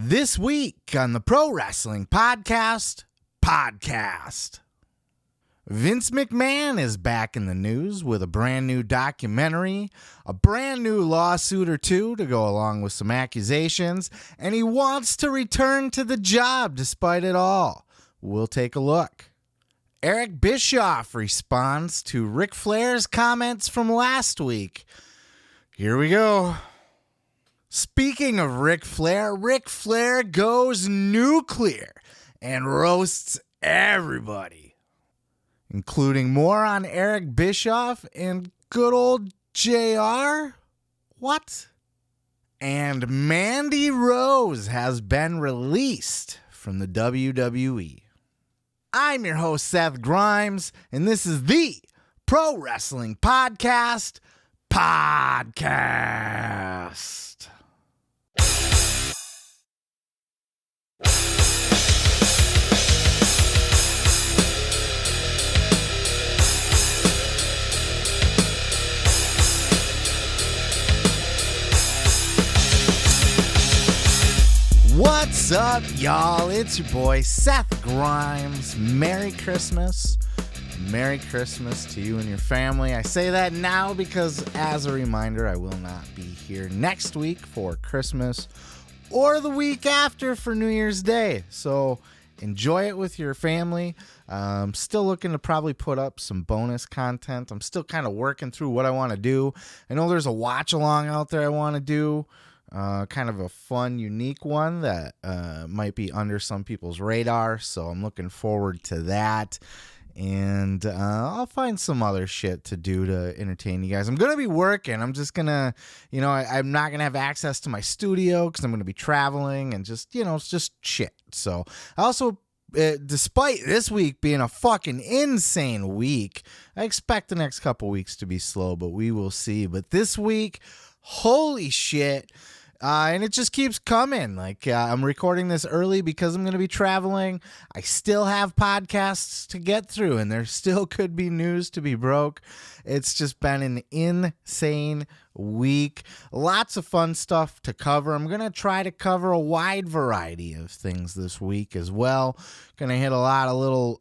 This week on the Pro Wrestling Podcast. Vince McMahon is back in the news with a brand new documentary, a brand new lawsuit or two to go along with some accusations, and he wants to return to the job despite it all. We'll take a look. Eric Bischoff responds to Ric Flair's comments from last week. Here we go. Speaking of Ric Flair goes nuclear and roasts everybody, including more on Eric Bischoff and good old JR. What? And Mandy Rose has been released from the WWE. I'm your host, Seth Grimes, and this is the Pro Wrestling Podcast. What's up, y'all? It's your boy, Seth Grimes. Merry Christmas. Merry Christmas to you and your family. I say that now because, as a reminder, I will not be here next week for Christmas or the week after for New Year's Day. So enjoy it with your family. I'm still looking to probably put up some bonus content. I'm still kind of working through what I want to do. I know there's a watch along out there I want to do. Kind of a fun, unique one that might be under some people's radar. So I'm looking forward to that. And I'll find some other shit to do to entertain you guys. I'm going to be working. I'm just going to, I'm not going to have access to my studio because I'm going to be traveling and just, it's just shit. So I also, despite this week being a fucking insane week, I expect the next couple weeks to be slow, but we will see. But this week, holy shit. And it just keeps coming. I'm recording this early because I'm going to be traveling. I still have podcasts to get through, and there still could be news to be broke. It's just been an insane week. Lots of fun stuff to cover. I'm going to try to cover a wide variety of things this week as well. Going to hit a lot of little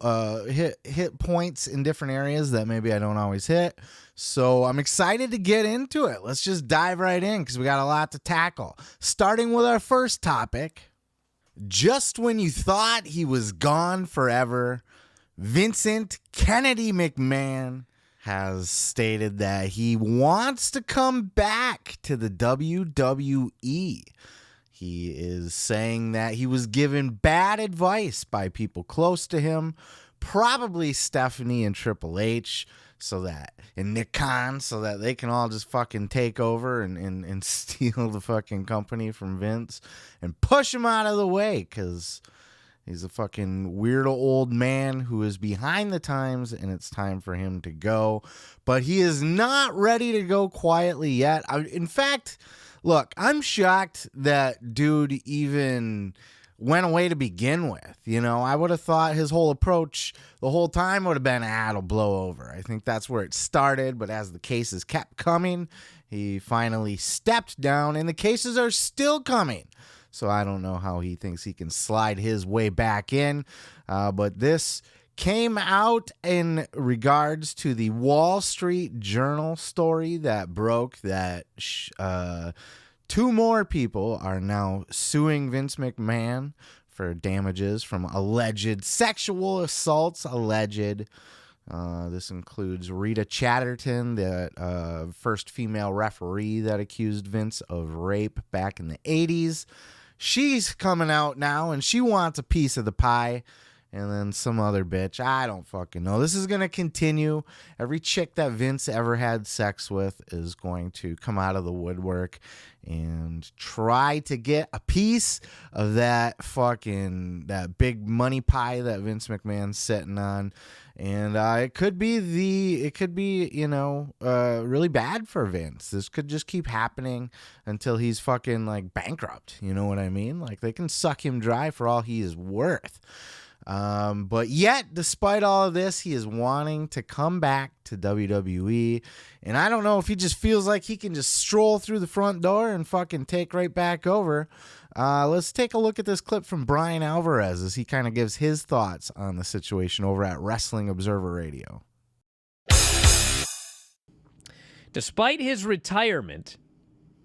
hit points in different areas that maybe I don't always hit. So I'm excited to get into it. Let's just dive right in because we got a lot to tackle. Starting with our first topic. Just when you thought he was gone forever, Vincent Kennedy McMahon has stated that he wants to come back to the WWE. He is saying that he was given bad advice by people close to him, probably Stephanie and Triple H, and Nick Khan, so that they can all just fucking take over and steal the fucking company from Vince and push him out of the way because he's a fucking weirdo old man who is behind the times and it's time for him to go. But he is not ready to go quietly yet. In fact, look, I'm shocked that dude even went away to begin with. I would have thought his whole approach the whole time would have been, it'll blow over. I think that's where it started, but as the cases kept coming, he finally stepped down, and the cases are still coming. So I don't know how he thinks he can slide his way back in, but this came out in regards to the Wall Street Journal story that broke that two more people are now suing Vince McMahon for damages from alleged sexual assaults. This includes Rita Chatterton, the first female referee that accused Vince of rape back in the 80s. She's coming out now, and she wants a piece of the pie. And then some other bitch. I don't fucking know. This is going to continue. Every chick that Vince ever had sex with is going to come out of the woodwork and try to get a piece of that big money pie that Vince McMahon's sitting on. And it could be really bad for Vince. This could just keep happening until he's fucking bankrupt. You know what I mean? They can suck him dry for all he is worth. But yet, despite all of this, he is wanting to come back to WWE. And I don't know if he just feels like he can just stroll through the front door and fucking take right back over. Let's take a look at this clip from Brian Alvarez as he kind of gives his thoughts on the situation over at Wrestling Observer Radio. Despite his retirement,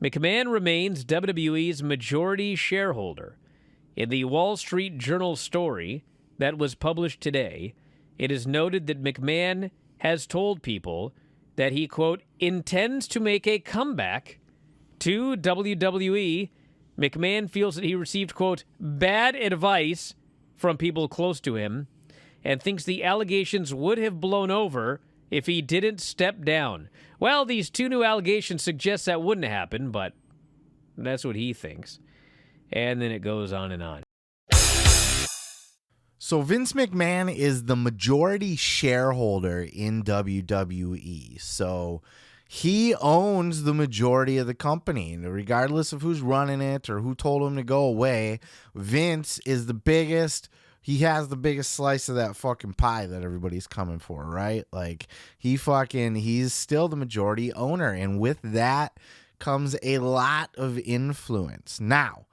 McMahon remains WWE's majority shareholder. In the Wall Street Journal story that was published today, it is noted that McMahon has told people that he, quote, intends to make a comeback to WWE. McMahon feels that he received, quote, bad advice from people close to him and thinks the allegations would have blown over if he didn't step down. Well, these two new allegations suggest that wouldn't happen, but that's what he thinks. And then it goes on and on. So Vince McMahon is the majority shareholder in WWE. So he owns the majority of the company. Regardless of who's running it or who told him to go away, Vince is the biggest. He has the biggest slice of that fucking pie that everybody's coming for, right? Like, he's still the majority owner. And with that comes a lot of influence. Now,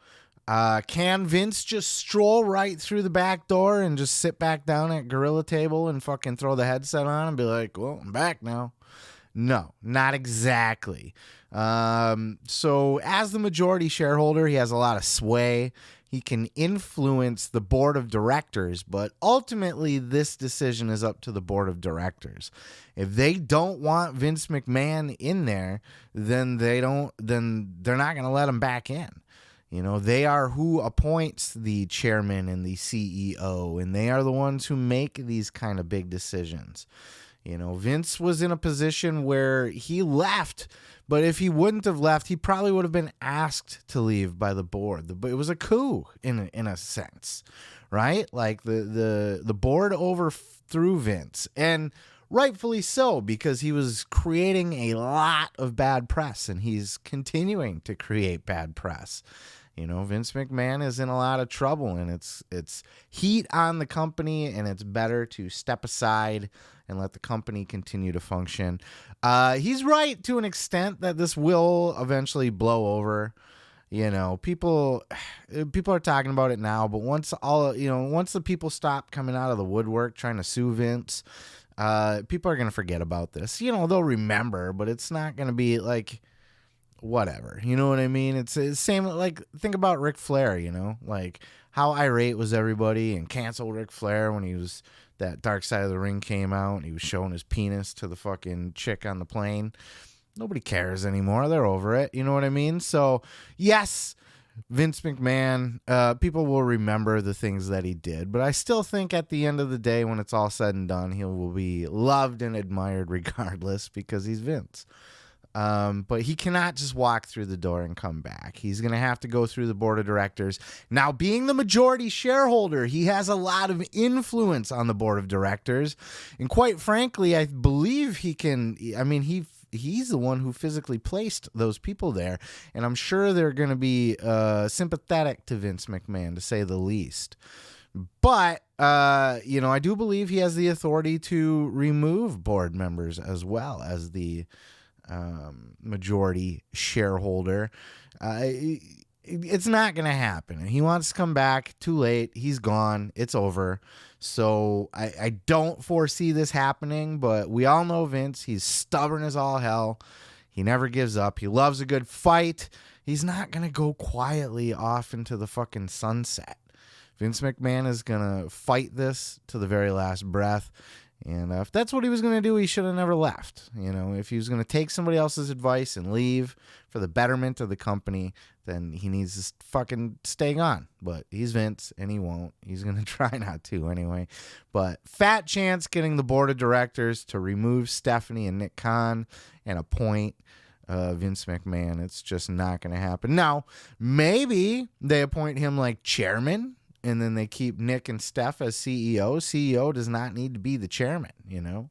can Vince just stroll right through the back door and just sit back down at Gorilla Table and fucking throw the headset on and be like, well, I'm back now? No, not exactly. So as the majority shareholder, he has a lot of sway. He can influence the board of directors, but ultimately this decision is up to the board of directors. If they don't want Vince McMahon in there, then they're not going to let him back in. You know, they are who appoints the chairman and the CEO, and they are the ones who make these kind of big decisions. You know, Vince was in a position where he left, but if he wouldn't have left, he probably would have been asked to leave by the board. It was a coup in a sense, right? Like the board overthrew Vince, and rightfully so, because he was creating a lot of bad press, and he's continuing to create bad press. You know, Vince McMahon is in a lot of trouble, and it's heat on the company, and it's better to step aside and let the company continue to function. He's right to an extent that this will eventually blow over. You know, people are talking about it now, but once the people stop coming out of the woodwork trying to sue Vince, people are going to forget about this. You know, they'll remember, but it's not going to be like whatever. You know what I mean? It's the same, like, think about Ric Flair, you know? Like, how irate was everybody and canceled Ric Flair when that Dark Side of the Ring came out and he was showing his penis to the fucking chick on the plane. Nobody cares anymore. They're over it. You know what I mean? So, yes, Vince McMahon, people will remember the things that he did, but I still think at the end of the day, when it's all said and done, he will be loved and admired regardless because he's Vince. But he cannot just walk through the door and come back. He's going to have to go through the board of directors. Now, being the majority shareholder, he has a lot of influence on the board of directors. And quite frankly, I believe he's the one who physically placed those people there. And I'm sure they're going to be sympathetic to Vince McMahon, to say the least. But, I do believe he has the authority to remove board members as well as the majority shareholder. It's not going to happen. He wants to come back. Too late. He's gone. It's over. So I don't foresee this happening, but we all know Vince. He's stubborn as all hell. He never gives up. He loves a good fight. He's not going to go quietly off into the fucking sunset. Vince McMahon is going to fight this to the very last breath. And if that's what he was going to do, he should have never left. You know, if he was going to take somebody else's advice and leave for the betterment of the company, then he needs to fucking stay on. But he's Vince, and he won't. He's going to try not to anyway. But fat chance getting the board of directors to remove Stephanie and Nick Khan and appoint Vince McMahon. It's just not going to happen. Now, maybe they appoint him like chairman, and then they keep Nick and Steph as CEO. CEO does not need to be the chairman, you know.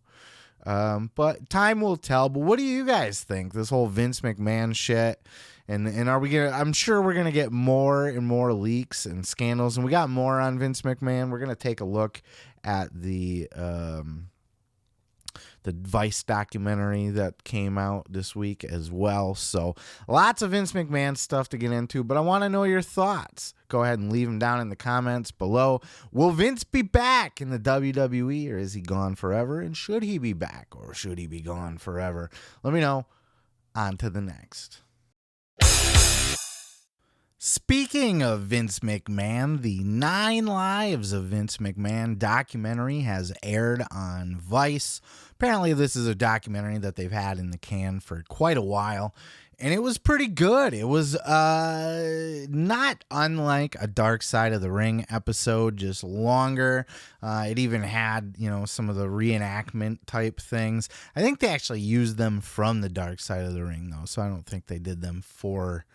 But time will tell. But what do you guys think? This whole Vince McMahon shit. And are we gonna? I'm sure we're gonna get more and more leaks and scandals. And we got more on Vince McMahon. We're gonna take a look at the the Vice documentary that came out this week as well. So lots of Vince McMahon stuff to get into, but I want to know your thoughts. Go ahead and leave them down in the comments below. Will Vince be back in the WWE, or is he gone forever? And should he be back, or should he be gone forever? Let me know. On to the next. Speaking of Vince McMahon, the 9 Lives of Vince McMahon documentary has aired on Vice. Apparently, this is a documentary that they've had in the can for quite a while, and it was pretty good. It was not unlike a Dark Side of the Ring episode, just longer. It even had, some of the reenactment type things. I think they actually used them from the Dark Side of the Ring, though, so I don't think they did them for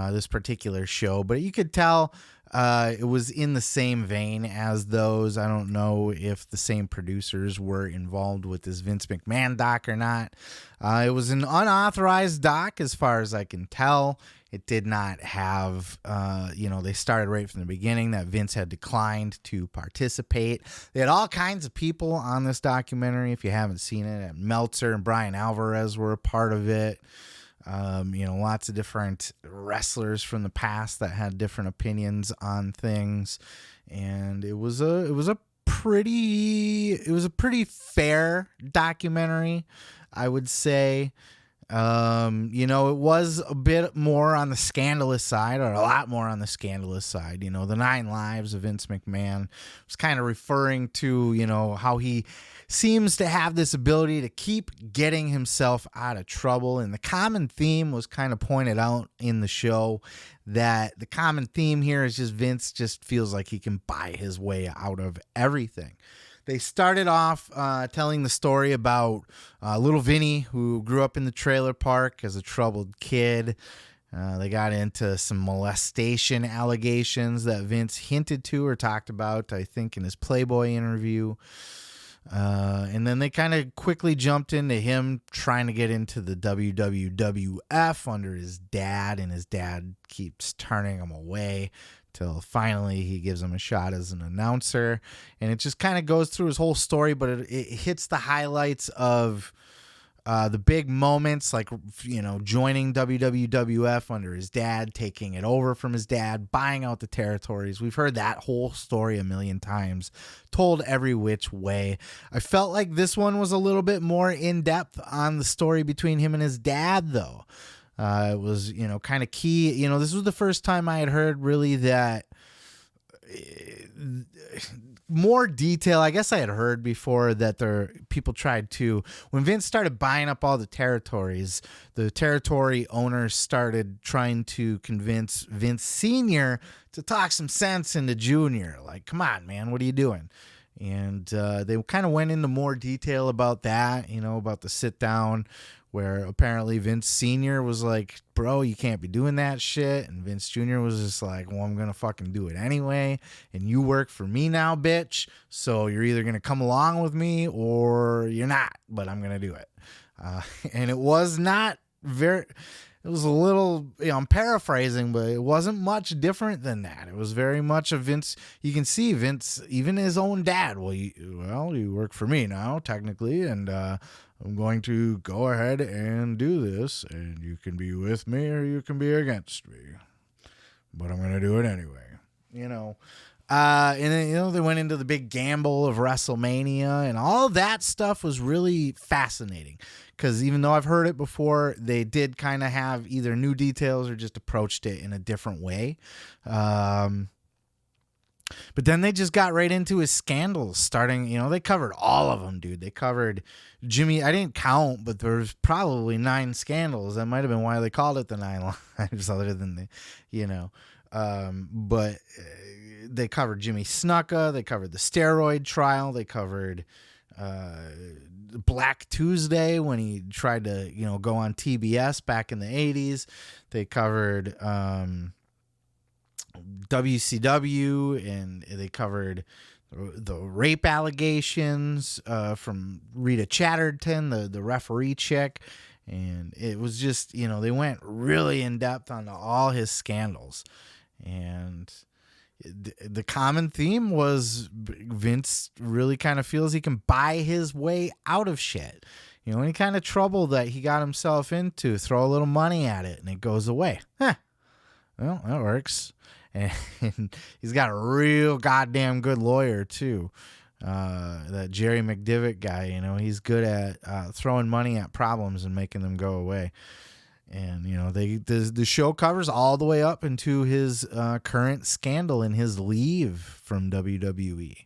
this particular show, but you could tell it was in the same vein as those. I don't know if the same producers were involved with this Vince McMahon doc or not. It was an unauthorized doc as far as I can tell. It did not have, they started right from the beginning that Vince had declined to participate. They had all kinds of people on this documentary. If you haven't seen it, Meltzer and Brian Alvarez were a part of it. Lots of different wrestlers from the past that had different opinions on things, and it was a pretty fair documentary, I would say. It was a bit more on the scandalous side, or a lot more on the scandalous side. The 9 Lives of Vince McMahon was kind of referring to, how he seems to have this ability to keep getting himself out of trouble. And the common theme was kind of pointed out in the show, that the common theme here is just Vince just feels like he can buy his way out of everything. They started off telling the story about little Vinny, who grew up in the trailer park as a troubled kid. They got into some molestation allegations that Vince hinted to or talked about, I think, in his Playboy interview. And then they kind of quickly jumped into him trying to get into the WWF under his dad, and his dad keeps turning him away till finally he gives him a shot as an announcer. And it just kind of goes through his whole story, but it hits the highlights of the big moments, like, joining WWF under his dad, taking it over from his dad, buying out the territories. We've heard that whole story a million times, told every which way. I felt like this one was a little bit more in depth on the story between him and his dad, though. It was, kind of key. This was the first time I had heard really that more detail. I guess I had heard before that people tried to, when Vince started buying up all the territories, the territory owners started trying to convince Vince Sr. to talk some sense into Junior. Like, come on, man, what are you doing? And they kind of went into more detail about that, about the sit down, where apparently Vince Sr. was like, bro, you can't be doing that shit. And Vince Jr. was just like, well, I'm going to fucking do it anyway. And you work for me now, bitch. So you're either going to come along with me or you're not, but I'm going to do it. And it was not very, it was a little, I'm paraphrasing, but it wasn't much different than that. It was very much a Vince. You can see Vince, even his own dad. Well, you work for me now, technically. And, I'm going to go ahead and do this, and you can be with me or you can be against me, but I'm going to do it anyway, and then, they went into the big gamble of WrestleMania, and all of that stuff was really fascinating, because even though I've heard it before, they did kind of have either new details or just approached it in a different way. But then they just got right into his scandals, starting, they covered all of them, dude. They covered Jimmy. I didn't count, but there was probably 9 scandals. That might have been why they called it the 9 Lives, other than but they covered Jimmy Snuka. They covered the steroid trial. They covered Black Tuesday, when he tried to, go on TBS back in the 80s. They covered WCW, and they covered the rape allegations from Rita Chatterton, the referee chick. And it was just, they went really in depth on all his scandals. And the common theme was Vince really kind of feels he can buy his way out of shit. You know, any kind of trouble that he got himself into, throw a little money at it and it goes away. Huh. Well, that works. And he's got a real goddamn good lawyer, too. That Jerry McDivitt guy, you know, he's good at throwing money at problems and making them go away. And, you know, the show covers all the way up into his current scandal and his leave from WWE.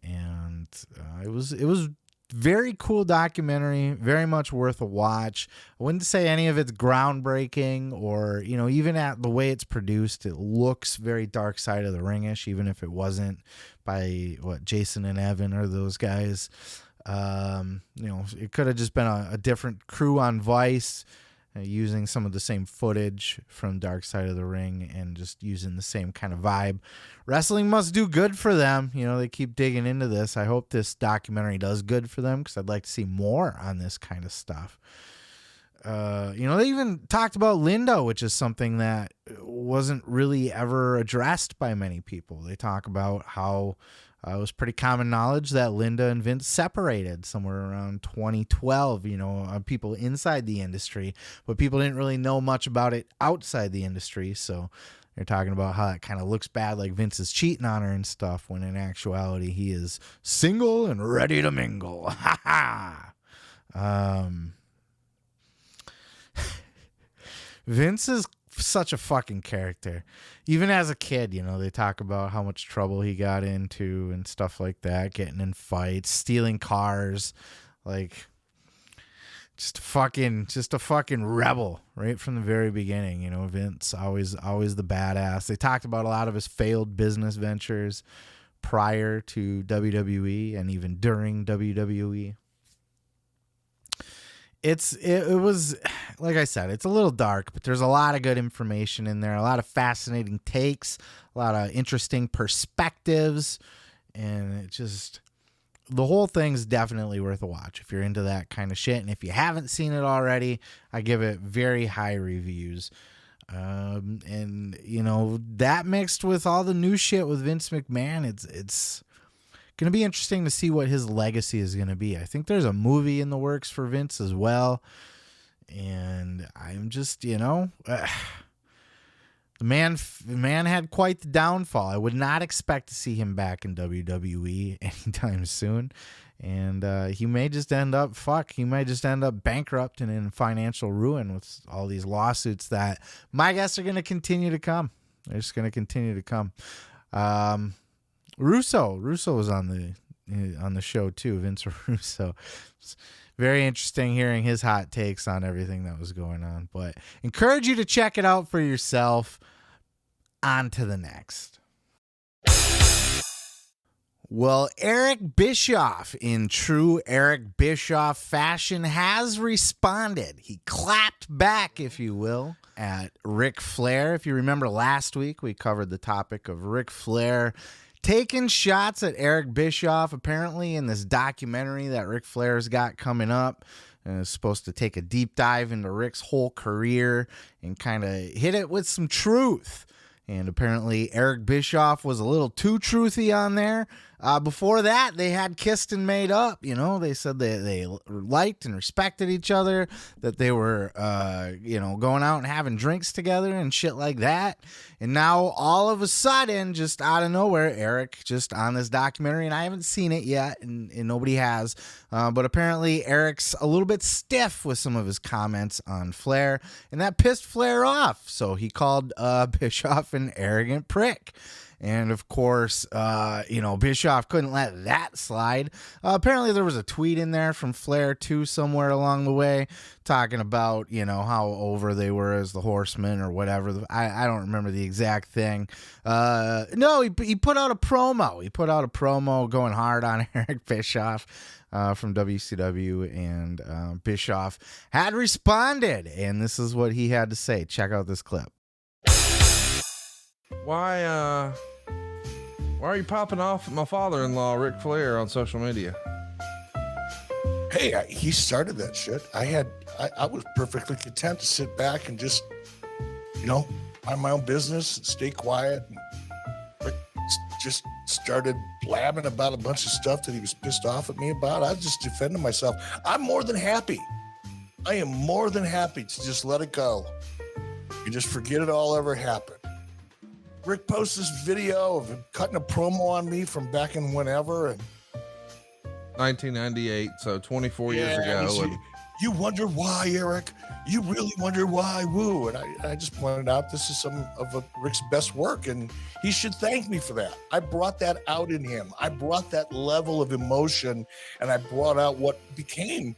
And it was very cool documentary, very much worth a watch. I wouldn't say any of it's groundbreaking or, you know, even at the way it's produced, it looks very Dark Side of the Ring-ish, even if it wasn't by Jason and Evan or those guys. You know, it could have just been a different crew on Vice, using some of the same footage from Dark Side of the Ring and just using the same kind of vibe. Wrestling must do good for them. You know, they keep digging into this. I hope this documentary does good for them because I'd like to see more on this kind of stuff. You know, they even talked about Linda, which is something that wasn't really ever addressed by many people. They talk about how it was pretty common knowledge that Linda and Vince separated somewhere around 2012, you know, people inside the industry, but people didn't really know much about it outside the industry. So they're talking about how it kind of looks bad, like Vince is cheating on her and stuff, when in actuality he is single and ready to mingle. Ha ha. Vince is such a fucking character. Even as a kid, you know, they talk about how much trouble he got into and stuff like that, getting in fights, stealing cars, like just a fucking rebel right from the very beginning. You know, Vince always the badass. They talked about a lot of his failed business ventures prior to WWE and even during WWE. It was, like I said, it's a little dark, but there's a lot of good information in there, a lot of fascinating takes, a lot of interesting perspectives, and it just, the whole thing's definitely worth a watch if you're into that kind of shit. And if you haven't seen it already, I give it very high reviews. And you know, that mixed with all the new shit with Vince McMahon, it's going to be interesting to see what his legacy is going to be. I think there's a movie in the works for Vince as well. And I'm just, you know, the man had quite the downfall. I would not expect to see him back in WWE anytime soon. And he may just end up bankrupt and in financial ruin with all these lawsuits that my guess are going to continue to come. They're just going to continue to come. Russo was on the show too, Vince Russo. It's very interesting hearing his hot takes on everything that was going on, but encourage you to check it out for yourself. On to the next. Well, Eric Bischoff, in true Eric Bischoff fashion, has responded. He clapped back, if you will, at Ric Flair. If you remember last week, we covered the topic of Ric Flair taking shots at Eric Bischoff, apparently in this documentary that Ric Flair's got coming up. And it's supposed to take a deep dive into Ric's whole career and kind of hit it with some truth. And apparently Eric Bischoff was a little too truthy on there. Before that, they had kissed and made up. You know, they said they liked and respected each other, that they were, you know, going out and having drinks together and shit like that. And now all of a sudden, just out of nowhere, Eric just on this documentary, and I haven't seen it yet, and nobody has. But apparently Eric's a little bit stiff with some of his comments on Flair, and that pissed Flair off. So he called Bischoff an arrogant prick. And of course, you know, Bischoff couldn't let that slide. Apparently there was a tweet in there from Flair too, somewhere along the way, talking about, you know, how over they were as the Horsemen or whatever. I don't remember the exact thing. No, he put out a promo. He put out a promo going hard on Eric Bischoff from WCW, and Bischoff had responded, and this is what he had to say. Check out this clip. Why are you popping off at my father-in-law, Ric Flair, on social media? Hey, he started that shit. I was perfectly content to sit back and just, you know, mind my own business and stay quiet. Ric just started blabbing about a bunch of stuff that he was pissed off at me about. I was just defending myself. I'm more than happy. I am more than happy to just let it go. You just forget it all ever happened. Rick posts this video of him cutting a promo on me from back in whenever. And 1998, so 24 years ago. And you wonder why, Eric. You really wonder why, woo. And I just pointed out this is some of Rick's best work, and he should thank me for that. I brought that out in him. I brought that level of emotion, and I brought out what became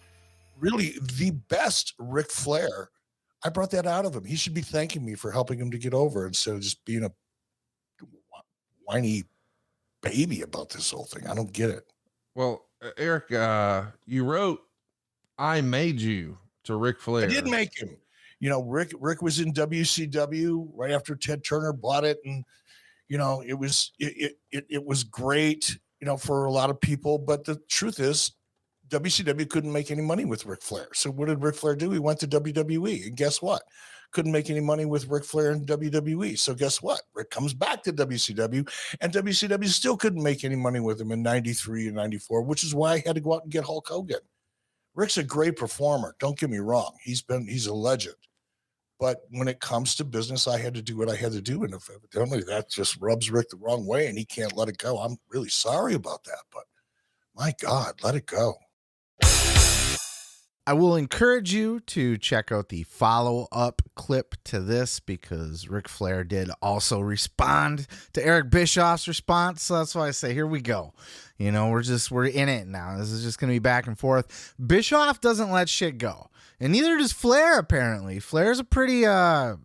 really the best Ric Flair. I brought that out of him. He should be thanking me for helping him to get over instead of just being a whiny baby about this whole thing. I don't get it. Well, Eric, you wrote "I Made You" to Ric Flair. I did make him. You know, Rick was in WCW right after Ted Turner bought it, and you know, it was great, you know, for a lot of people. But the truth is, WCW couldn't make any money with Ric Flair. So what did Ric Flair do? He went to WWE, and guess what? Couldn't make any money with Ric Flair in WWE. So guess what? Rick comes back to WCW, and WCW still couldn't make any money with him in 93 and 94, which is why I had to go out and get Hulk Hogan. Rick's a great performer. Don't get me wrong. He's a legend. But when it comes to business, I had to do what I had to do. And if evidently that just rubs Rick the wrong way and he can't let it go, I'm really sorry about that. But my God, let it go. I will encourage you to check out the follow-up clip to this because Ric Flair did also respond to Eric Bischoff's response. So that's why I say, here we go. You know, we're in it now. This is just going to be back and forth. Bischoff doesn't let shit go. And neither does Flair, apparently. Flair's a pretty, you know,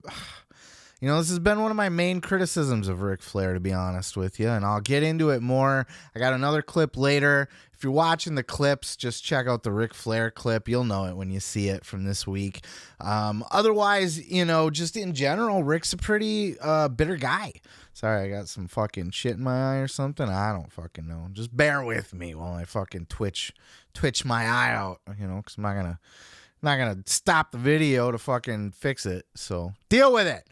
this has been one of my main criticisms of Ric Flair, to be honest with you, and I'll get into it more. I got another clip later. If you're watching the clips, just check out the Ric Flair clip. You'll know it when you see it from this week. Otherwise, you know, just in general, Rick's a pretty bitter guy. Sorry, I got some fucking shit in my eye or something. I don't fucking know. Just bear with me while I fucking twitch my eye out, you know, because I'm not gonna stop the video to fucking fix it. So deal with it.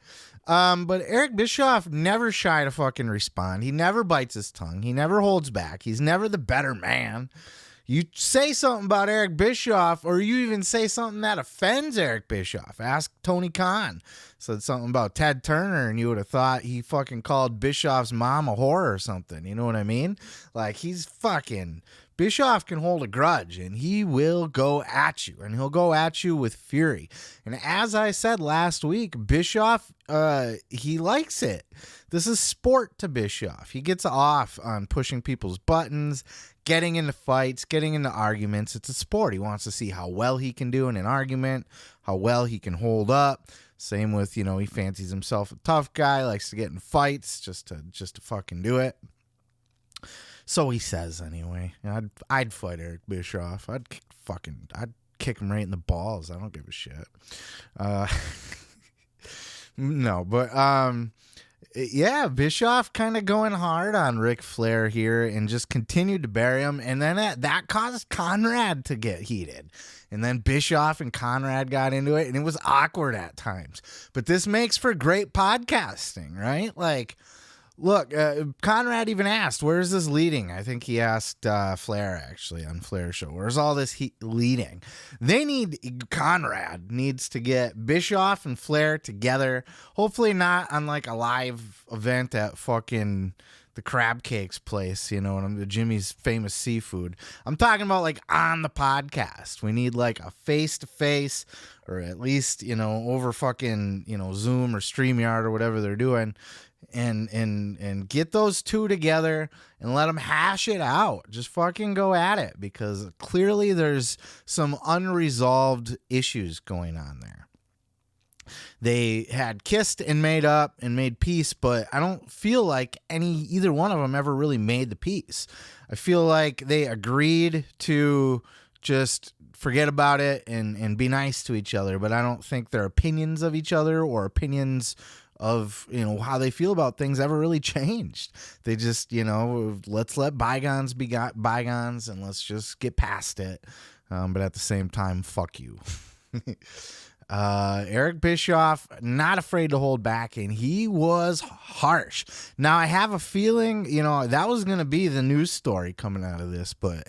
But Eric Bischoff never shy to fucking respond. He never bites his tongue. He never holds back. He's never the better man. You say something about Eric Bischoff, or you even say something that offends Eric Bischoff. Ask Tony Khan. Said something about Ted Turner, and you would have thought he fucking called Bischoff's mom a whore or something. You know what I mean? Like, he's fucking... Bischoff can hold a grudge, and he will go at you, and he'll go at you with fury. And as I said last week, Bischoff, he likes it. This is sport to Bischoff. He gets off on pushing people's buttons, getting into fights, getting into arguments. It's a sport. He wants to see how well he can do in an argument, how well he can hold up. Same with, you know, he fancies himself a tough guy, likes to get in fights just to fucking do it. So he says anyway. I'd fight Eric Bischoff. I'd kick him right in the balls. I don't give a shit. No, but yeah, Bischoff kind of going hard on Ric Flair here and just continued to bury him. And then that caused Conrad to get heated. And then Bischoff and Conrad got into it, and it was awkward at times. But this makes for great podcasting, right? Like, look, Conrad even asked, where's this leading? I think he asked Flair, actually, on Flair's show. Where's all this leading? Conrad needs to get Bischoff and Flair together. Hopefully not on, like, a live event at fucking the Crab Cakes place, you know, and Jimmy's Famous Seafood. I'm talking about, like, on the podcast. We need, like, a face-to-face, or at least, you know, over fucking, you know, Zoom or StreamYard or whatever they're doing. And get those two together and let them hash it out. Just fucking go at it, because clearly there's some unresolved issues going on there. They had kissed and made up and made peace, but I don't feel like either one of them ever really made the peace. I feel like they agreed to just forget about it and be nice to each other, but I don't think their opinions of each other or opinions of, you know, how they feel about things ever really changed. They just, you know, let's let bygones be bygones and let's just get past it. But at the same time, fuck you. Eric Bischoff, not afraid to hold back, and he was harsh. Now, I have a feeling, that was going to be the news story coming out of this, but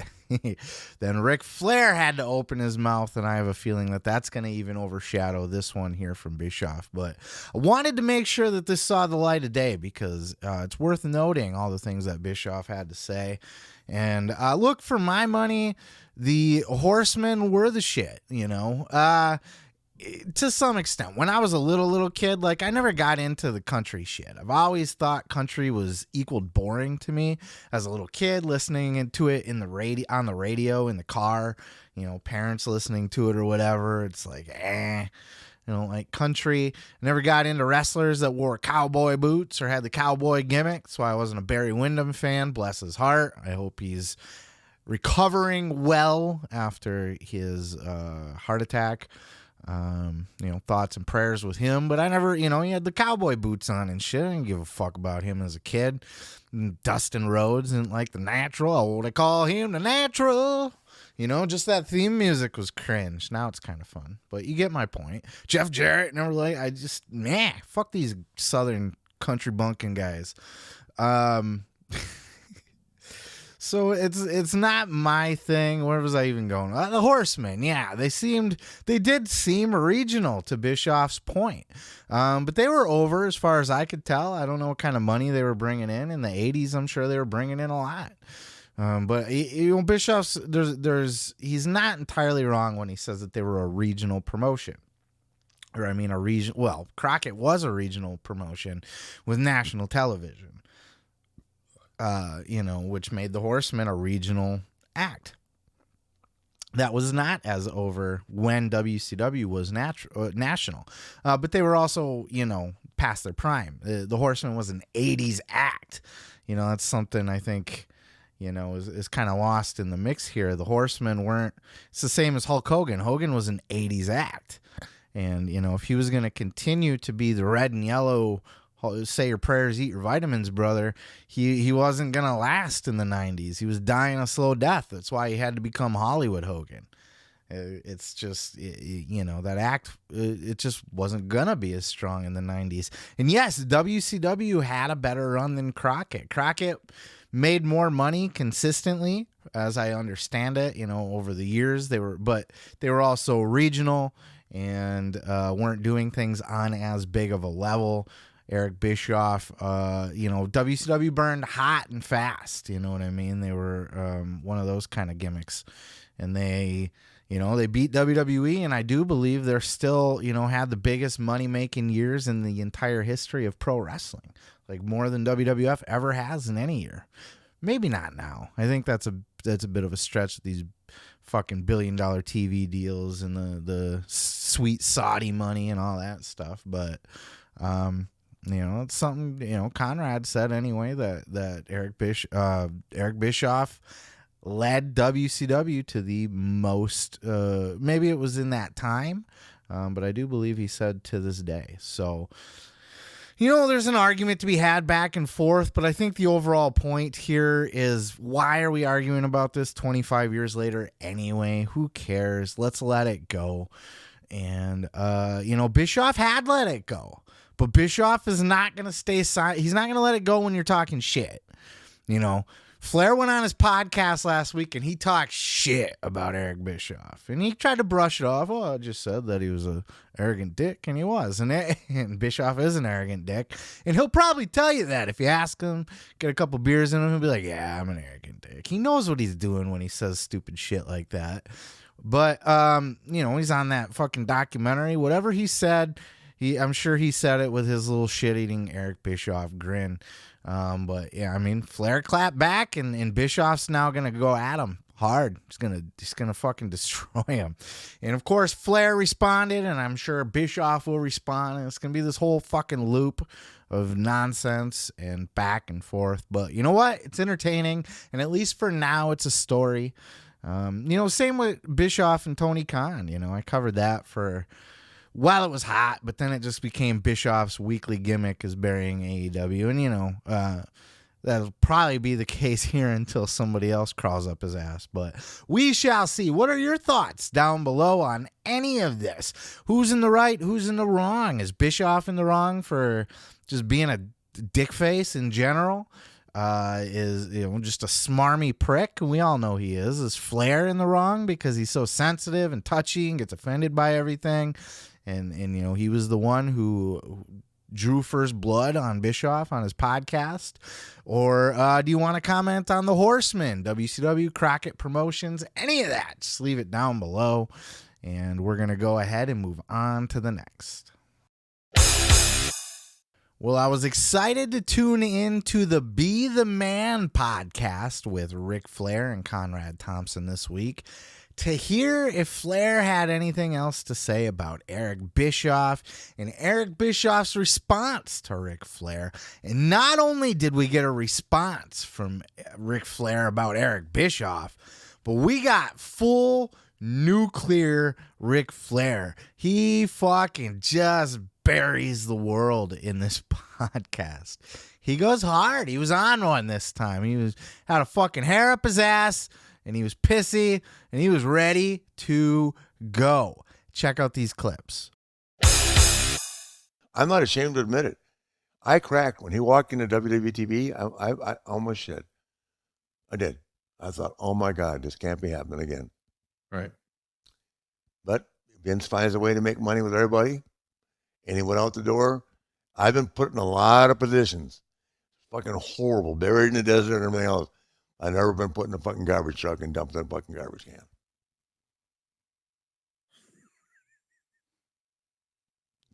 then Ric Flair had to open his mouth, and I have a feeling that that's going to even overshadow this one here from Bischoff. But I wanted to make sure that this saw the light of day because it's worth noting all the things that Bischoff had to say. And look, for my money, the Horsemen were the shit, to some extent. When I was a little kid, like, I never got into the country shit. I've always thought country was equaled boring to me as a little kid, listening to it on the radio in the car, parents listening to it or whatever. It's like, like country. I never got into wrestlers that wore cowboy boots or had the cowboy gimmick. That's why I wasn't a Barry Windham fan. Bless his heart. I hope he's recovering well after his heart attack. Thoughts and prayers with him, but I never, he had the cowboy boots on and shit. I didn't give a fuck about him as a kid. Dustin Rhodes and like the Natural. Oh, they call him the Natural. Just that theme music was cringe. Now it's kind of fun, but you get my point. Jeff Jarrett, fuck these Southern country bunking guys. So it's not my thing. Where was I even going? The Horsemen, yeah, they did seem regional to Bischoff's point, but they were over as far as I could tell. I don't know what kind of money they were bringing in the 80s. I'm sure they were bringing in a lot. But Bischoff's he's not entirely wrong when he says that they were a regional promotion. Or a region. Well, Crockett was a regional promotion with national television. Which made the Horsemen a regional act. That was not as over when WCW was national. But they were also, past their prime. The Horsemen was an 80s act. That's something I think, is kind of lost in the mix here. The Horsemen weren't, it's the same as Hulk Hogan. Hogan was an 80s act. And, if he was going to continue to be the red and yellow, say your prayers, eat your vitamins, brother, he wasn't going to last in the 90s. He was dying a slow death. That's why he had to become Hollywood Hogan. It's just, that act, it just wasn't going to be as strong in the 90s. And yes, WCW had a better run than Crockett. Crockett made more money consistently, as I understand it, over the years. They were also regional and weren't doing things on as big of a level. Eric Bischoff, WCW burned hot and fast. You know what I mean? They were one of those kind of gimmicks. And they beat WWE, and I do believe they're still, had the biggest money-making years in the entire history of pro wrestling. Like more than WWF ever has in any year. Maybe not now. I think that's a bit of a stretch with these fucking billion-dollar TV deals and the sweet Saudi money and all that stuff. But it's something, Conrad said anyway, that Eric Bischoff led WCW to the most, maybe it was in that time, but I do believe he said to this day. So, there's an argument to be had back and forth, but I think the overall point here is, why are we arguing about this 25 years later anyway? Who cares? Let's let it go. And, Bischoff had let it go. But Bischoff is not going to stay silent. He's not going to let it go when you're talking shit. Flair went on his podcast last week and he talked shit about Eric Bischoff. And he tried to brush it off. Oh, I just said that he was an arrogant dick, and he was. And Bischoff is an arrogant dick. And he'll probably tell you that if you ask him, get a couple beers in him, he'll be like, yeah, I'm an arrogant dick. He knows what he's doing when he says stupid shit like that. But, he's on that fucking documentary. Whatever he said, I'm sure he said it with his little shit-eating Eric Bischoff grin. But yeah, Flair clapped back, and Bischoff's now gonna go at him hard. He's gonna fucking destroy him. And of course, Flair responded, and I'm sure Bischoff will respond. And it's gonna be this whole fucking loop of nonsense and back and forth. But you know what? It's entertaining, and at least for now, it's a story. Same with Bischoff and Tony Khan. I covered that for while it was hot, but then it just became Bischoff's weekly gimmick is burying AEW. And, That'll probably be the case here until somebody else crawls up his ass. But we shall see. What are your thoughts down below on any of this? Who's in the right? Who's in the wrong? Is Bischoff in the wrong for just being a dick face in general? Is just a smarmy prick? We all know he is. Is Flair in the wrong because he's so sensitive and touchy and gets offended by everything? And he was the one who drew first blood on Bischoff on his podcast. Or do you want to comment on the Horsemen, WCW, Crockett Promotions, any of that? Just leave it down below, and we're going to go ahead and move on to the next. Well, I was excited to tune in to the Be the Man podcast with Ric Flair and Conrad Thompson this week to hear if Flair had anything else to say about Eric Bischoff and Eric Bischoff's response to Ric Flair. And not only did we get a response from Ric Flair about Eric Bischoff, but we got full nuclear Ric Flair. He fucking just buries the world in this podcast. He goes hard. He was on one this time. He had a fucking hair up his ass, and he was pissy, and he was ready to go. Check out these clips. I'm not ashamed to admit it. I cracked when he walked into WWE TV. I almost shit. I did. I thought, oh my God, this can't be happening again. Right. But Vince finds a way to make money with everybody, and he went out the door. I've been put in a lot of positions. Fucking horrible. Buried in the desert and everything else. I've never been put in a fucking garbage truck and dumped in a fucking garbage can.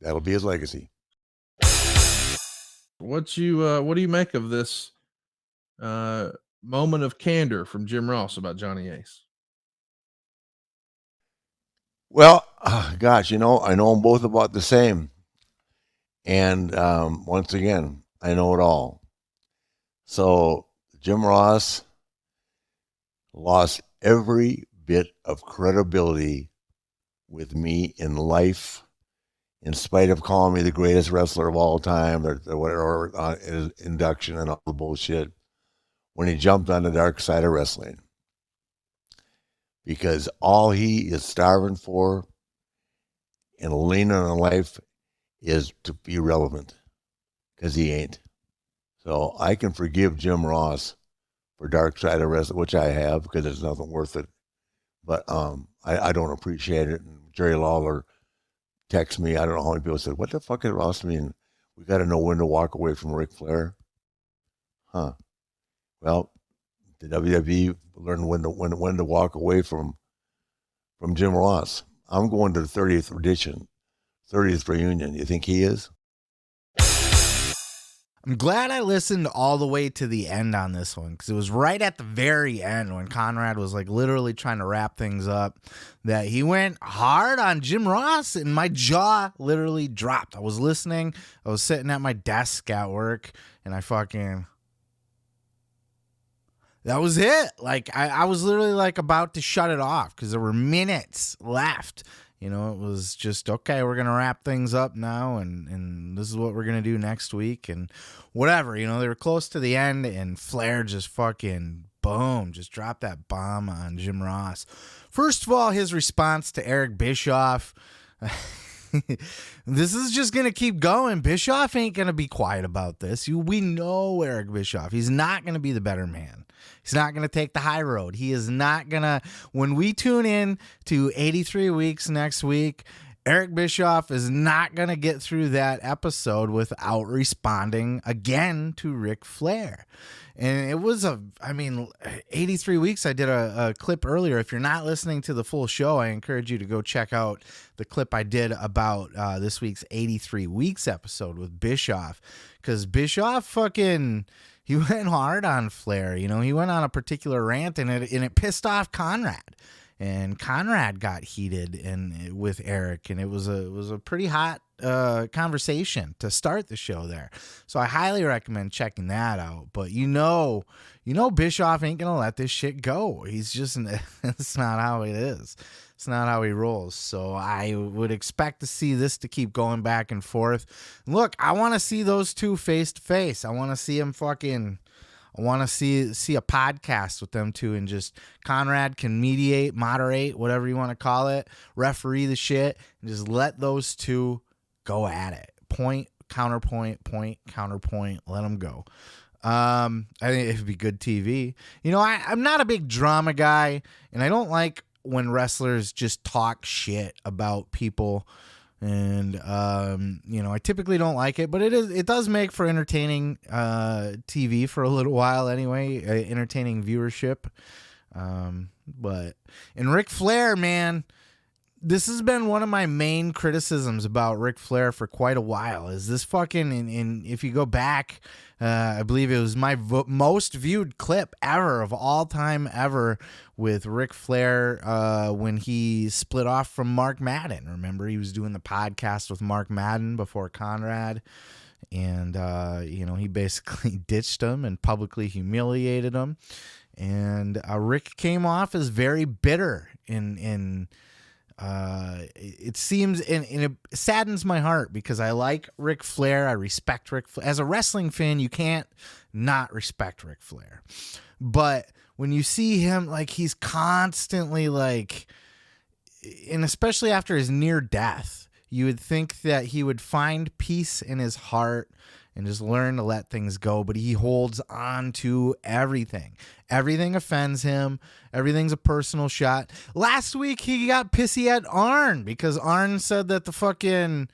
That'll be his legacy. What do you make of this moment of candor from Jim Ross about Johnny Ace? Well, gosh, I know them both about the same. And once again, I know it all. So Jim Ross lost every bit of credibility with me in life, in spite of calling me the greatest wrestler of all time, or whatever, his induction and all the bullshit, when he jumped on the dark side of wrestling. Because all he is starving for and leaning on life is to be relevant, because he ain't. So I can forgive Jim Ross for dark side of wrestling, which I have, because there's nothing worth it. But I don't appreciate it. And Jerry Lawler texts me. I don't know how many people said, "What the fuck does Ross mean? We got to know when to walk away from Ric Flair." Huh. Well, the WWE learned when to walk away from Jim Ross. I'm going to the 30th edition, 30th reunion. You think he is? I'm glad I listened all the way to the end on this one, because it was right at the very end when Conrad was like literally trying to wrap things up that he went hard on Jim Ross, and my jaw literally dropped. I was listening. I was sitting at my desk at work, and that was it. Like I was literally like about to shut it off because there were minutes left. It was just, okay, we're going to wrap things up now, and this is what we're going to do next week, and whatever. They were close to the end, and Flair just fucking, boom, just dropped that bomb on Jim Ross. First of all, his response to Eric Bischoff, this is just going to keep going. Bischoff ain't going to be quiet about this. We know Eric Bischoff. He's not going to be the better man. He's not going to take the high road. He is not going to, when we tune in to 83 weeks next week, Eric Bischoff is not going to get through that episode without responding again to Ric Flair. And it was 83 weeks. I did a clip earlier. If you're not listening to the full show, I encourage you to go check out the clip I did about this week's 83 weeks episode with Bischoff. Because Bischoff he went hard on Flair. He went on a particular rant, and it pissed off Conrad. And Conrad got heated with Eric, and it was a pretty hot conversation to start the show there. So I highly recommend checking that out. But Bischoff ain't gonna let this shit go. He's just, it's not how it is. It's not how he rolls. So I would expect to see this to keep going back and forth. Look, I want to see those two face to face. I want to see them I want to see a podcast with them two, and just Conrad can mediate, moderate, whatever you want to call it, referee the shit, and just let those two go at it. Point, counterpoint, point, counterpoint. Let them go. I think it'd be good TV. You know, I'm not a big drama guy, and I don't like when wrestlers just talk shit about people. And, you know, I typically don't like it, but it does make for entertaining TV for a little while anyway, entertaining viewership. And Ric Flair, man, this has been one of my main criticisms about Ric Flair for quite a while. Is this fucking, and if you go back, I believe it was my most viewed clip ever of all time ever with Ric Flair when he split off from Mark Madden. Remember, he was doing the podcast with Mark Madden before Conrad. And, you know, he basically ditched him and publicly humiliated him. And Rick came off as very bitter it seems, and it saddens my heart because I like Ric Flair. I respect Ric Flair. As a wrestling fan, you can't not respect Ric Flair. But when you see him, like, he's constantly like, and especially after his near death, you would think that he would find peace in his heart and just learn to let things go. But he holds on to everything. Everything offends him. Everything's a personal shot. Last week, he got pissy at Arn because Arn said that the fucking,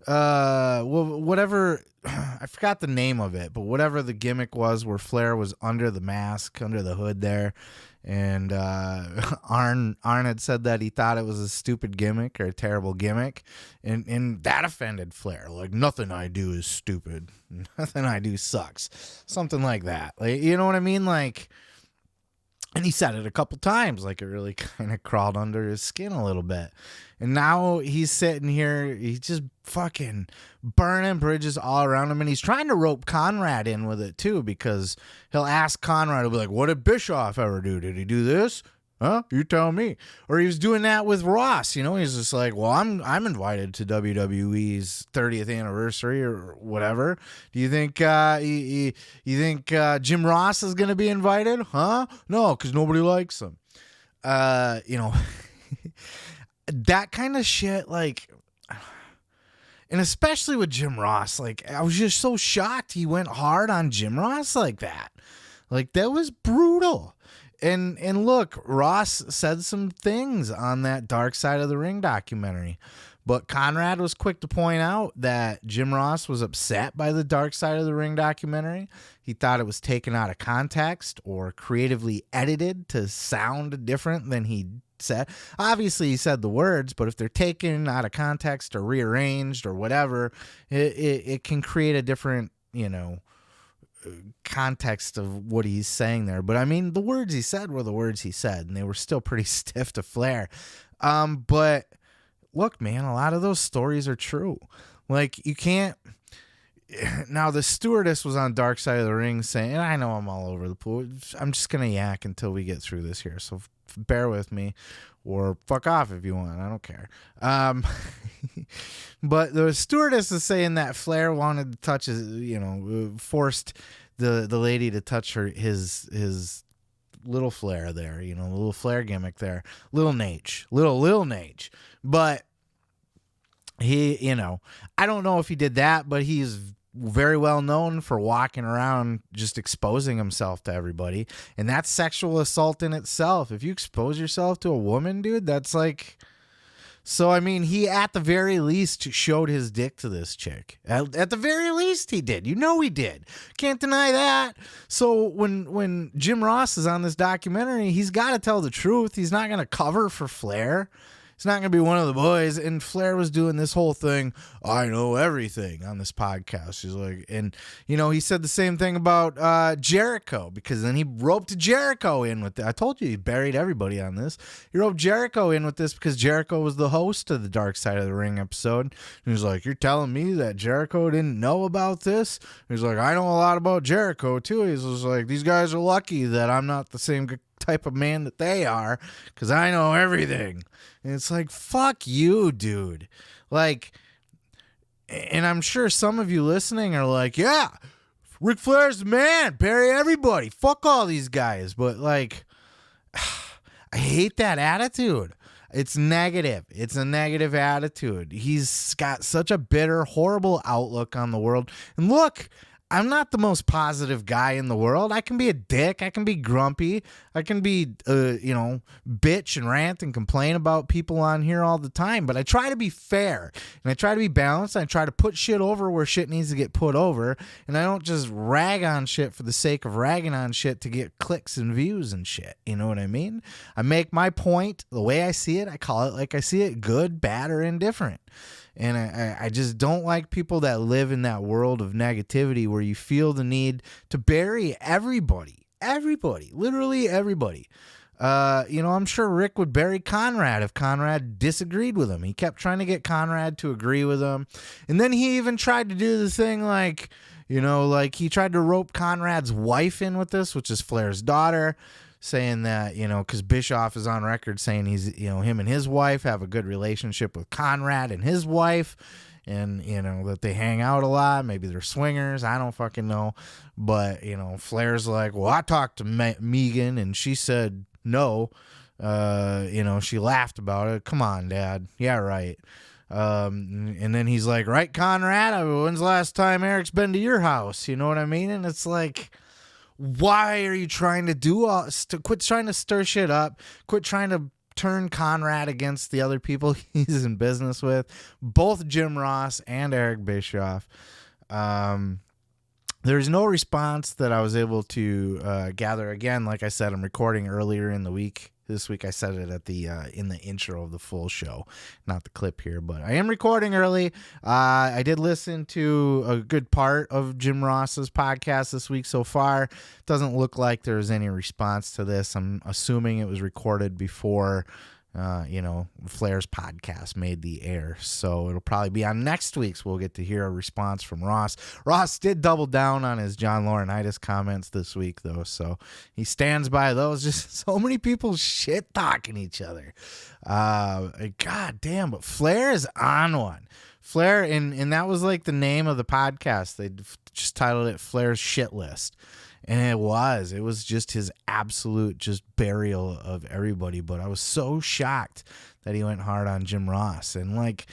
whatever, I forgot the name of it, but whatever the gimmick was where Flair was under the mask, under the hood there. And Arn had said that he thought it was a stupid gimmick or a terrible gimmick, and that offended Flair. Like, nothing I do is stupid, nothing I do sucks, something like that. Like, you know what I mean? Like, and he said it a couple times, like it really kind of crawled under his skin a little bit. And now he's sitting here, he's just fucking burning bridges all around him. And he's trying to rope Conrad in with it too, because he'll ask Conrad, he'll be like, what did Bischoff ever do? Did he do this? Huh? You tell me. Or he was doing that with Ross. You know, he's just like, well, I'm invited to WWE's 30th anniversary or whatever. Do you think you think Jim Ross is going to be invited? Huh? No, because nobody likes him. You know, that kind of shit, like, and especially with Jim Ross, like, I was just so shocked he went hard on Jim Ross like that. Like, that was brutal. And look, Ross said some things on that Dark Side of the Ring documentary, but Conrad was quick to point out that Jim Ross was upset by the Dark Side of the Ring documentary. He thought it was taken out of context or creatively edited to sound different than he said. Obviously, he said the words, but if they're taken out of context or rearranged or whatever, it can create a different, you know, context of what he's saying there. But I mean, the words he said were the words he said, and they were still pretty stiff to Flair. But look, man, a lot of those stories are true. Like, you can't. Now, the stewardess was on Dark Side of the Ring saying, and I know I'm all over the pool, I'm just gonna yak until we get through this here, so bear with me, or fuck off if you want, I don't care. But the stewardess is saying that Flair wanted to touch his, you know, forced the lady to touch his little Flair there, you know, the little Flair gimmick there, little Nate. But he, you know, I don't know if he did that, but he's very well known for walking around just exposing himself to everybody, and that's sexual assault in itself. If you expose yourself to a woman, dude, that's like, so I mean, he at the very least showed his dick to this chick. At the very least he did. You know he did. Can't deny that. So when Jim Ross is on this documentary, he's got to tell the truth. He's not going to cover for Flair. It's not going to be one of the boys. And Flair was doing this whole thing, I know everything, on this podcast. He's like, and, you know, he said the same thing about Jericho, because then he roped Jericho in with it. I told you he buried everybody on this. He roped Jericho in with this because Jericho was the host of the Dark Side of the Ring episode. And he's like, you're telling me that Jericho didn't know about this? He's like, I know a lot about Jericho, too. He's just like, these guys are lucky that I'm not the same type of man that they are, because I know everything. And it's like, fuck you, dude. Like, and I'm sure some of you listening are like, yeah, Ric Flair's the man. Bury everybody. Fuck all these guys. But like, I hate that attitude. It's negative. It's a negative attitude. He's got such a bitter, horrible outlook on the world. And look, I'm not the most positive guy in the world. I can be a dick. I can be grumpy. I can be, bitch and rant and complain about people on here all the time. But I try to be fair and I try to be balanced. I try to put shit over where shit needs to get put over. And I don't just rag on shit for the sake of ragging on shit to get clicks and views and shit. You know what I mean? I make my point the way I see it. I call it like I see it, good, bad, or indifferent. And I just don't like people that live in that world of negativity where you feel the need to bury everybody, literally everybody. I'm sure Rick would bury Conrad if Conrad disagreed with him. He kept trying to get Conrad to agree with him. And then he even tried to do the thing like he tried to rope Conrad's wife in with this, which is Flair's daughter, saying that, because Bischoff is on record saying he's, him and his wife have a good relationship with Conrad and his wife, and, that they hang out a lot. Maybe they're swingers. I don't fucking know. But, Flair's like, well, I talked to Megan and she said no. She laughed about it. Come on, Dad. Yeah, right. And then he's like, right, Conrad? When's the last time Eric's been to your house? You know what I mean? And it's like, why are you trying to do all? Quit trying to stir shit up. Quit trying to turn Conrad against the other people he's in business with, both Jim Ross and Eric Bischoff. There's no response that I was able to gather. Again, like I said, I'm recording earlier in the week. This week I said it at the in the intro of the full show, not the clip here, but I am recording early. I did listen to a good part of Jim Ross's podcast this week so far. Doesn't look like there's any response to this. I'm assuming it was recorded before Flair's podcast made the air, so it'll probably be on next week's. We'll get to hear a response from Ross. Ross did double down on his John Laurinaitis comments this week, though, so he stands by those. Just so many people shit talking each other. God damn, but Flair is on one. Flair, and that was like the name of the podcast. They just titled it Flair's Shit List. And it was just his absolute just burial of everybody. But I was so shocked that he went hard on Jim Ross. And like,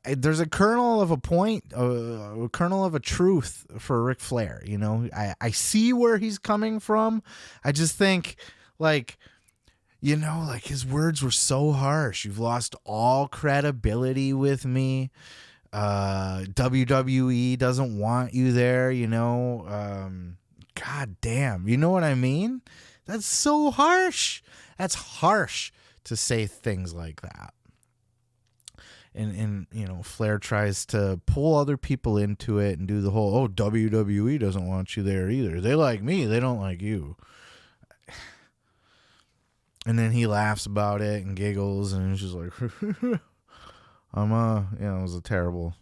there's a kernel of a point, a kernel of a truth for Ric Flair. I see where he's coming from. I just think like his words were so harsh. You've lost all credibility with me. WWE doesn't want you there, God damn, you know what I mean? That's so harsh. That's harsh to say things like that. And Flair tries to pull other people into it and do the whole, WWE doesn't want you there either. They like me, they don't like you. And then he laughs about it and giggles and he's just like, it was a terrible...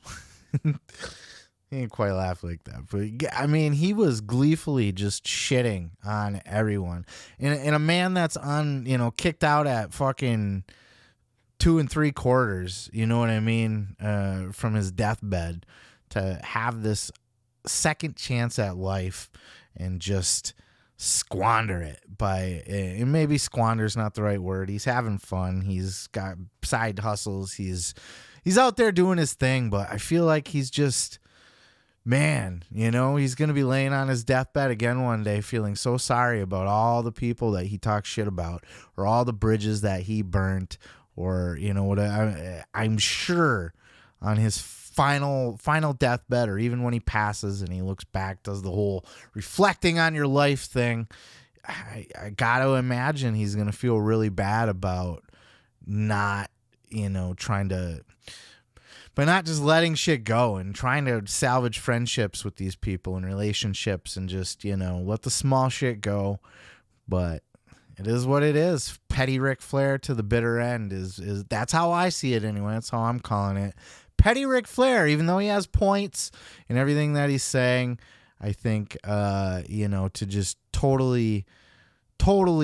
He didn't quite laugh like that, but I mean, he was gleefully just shitting on everyone. And a man that's kicked out at fucking 2 3/4, you know what I mean, from his deathbed, to have this second chance at life and just squander it and maybe squander's not the right word. He's having fun. He's got side hustles. He's out there doing his thing, but I feel like he's just... Man, he's going to be laying on his deathbed again one day feeling so sorry about all the people that he talks shit about or all the bridges that he burnt or, what I'm sure on his final deathbed or even when he passes and he looks back, does the whole reflecting on your life thing. I got to imagine he's going to feel really bad about not, trying to... But not just letting shit go and trying to salvage friendships with these people and relationships and just, let the small shit go. But it is what it is. Petty Ric Flair to the bitter end is that's how I see it anyway. That's how I'm calling it. Petty Ric Flair, even though he has points and everything that he's saying, I think, to just totally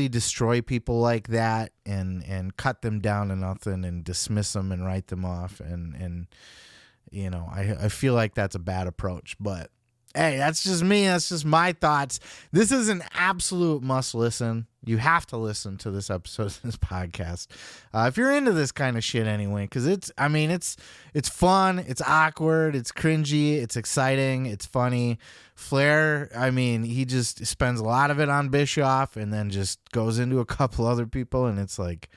destroy people like that and cut them down to nothing and dismiss them and write them off. And I feel like that's a bad approach, but Hey, that's just me. That's just my thoughts. This is an absolute must listen. You have to listen to this episode of this podcast if you're into this kind of shit anyway, because it's fun, it's awkward, it's cringy, it's exciting, it's funny. Flair, he just spends a lot of it on Bischoff and then just goes into a couple other people, and it's like,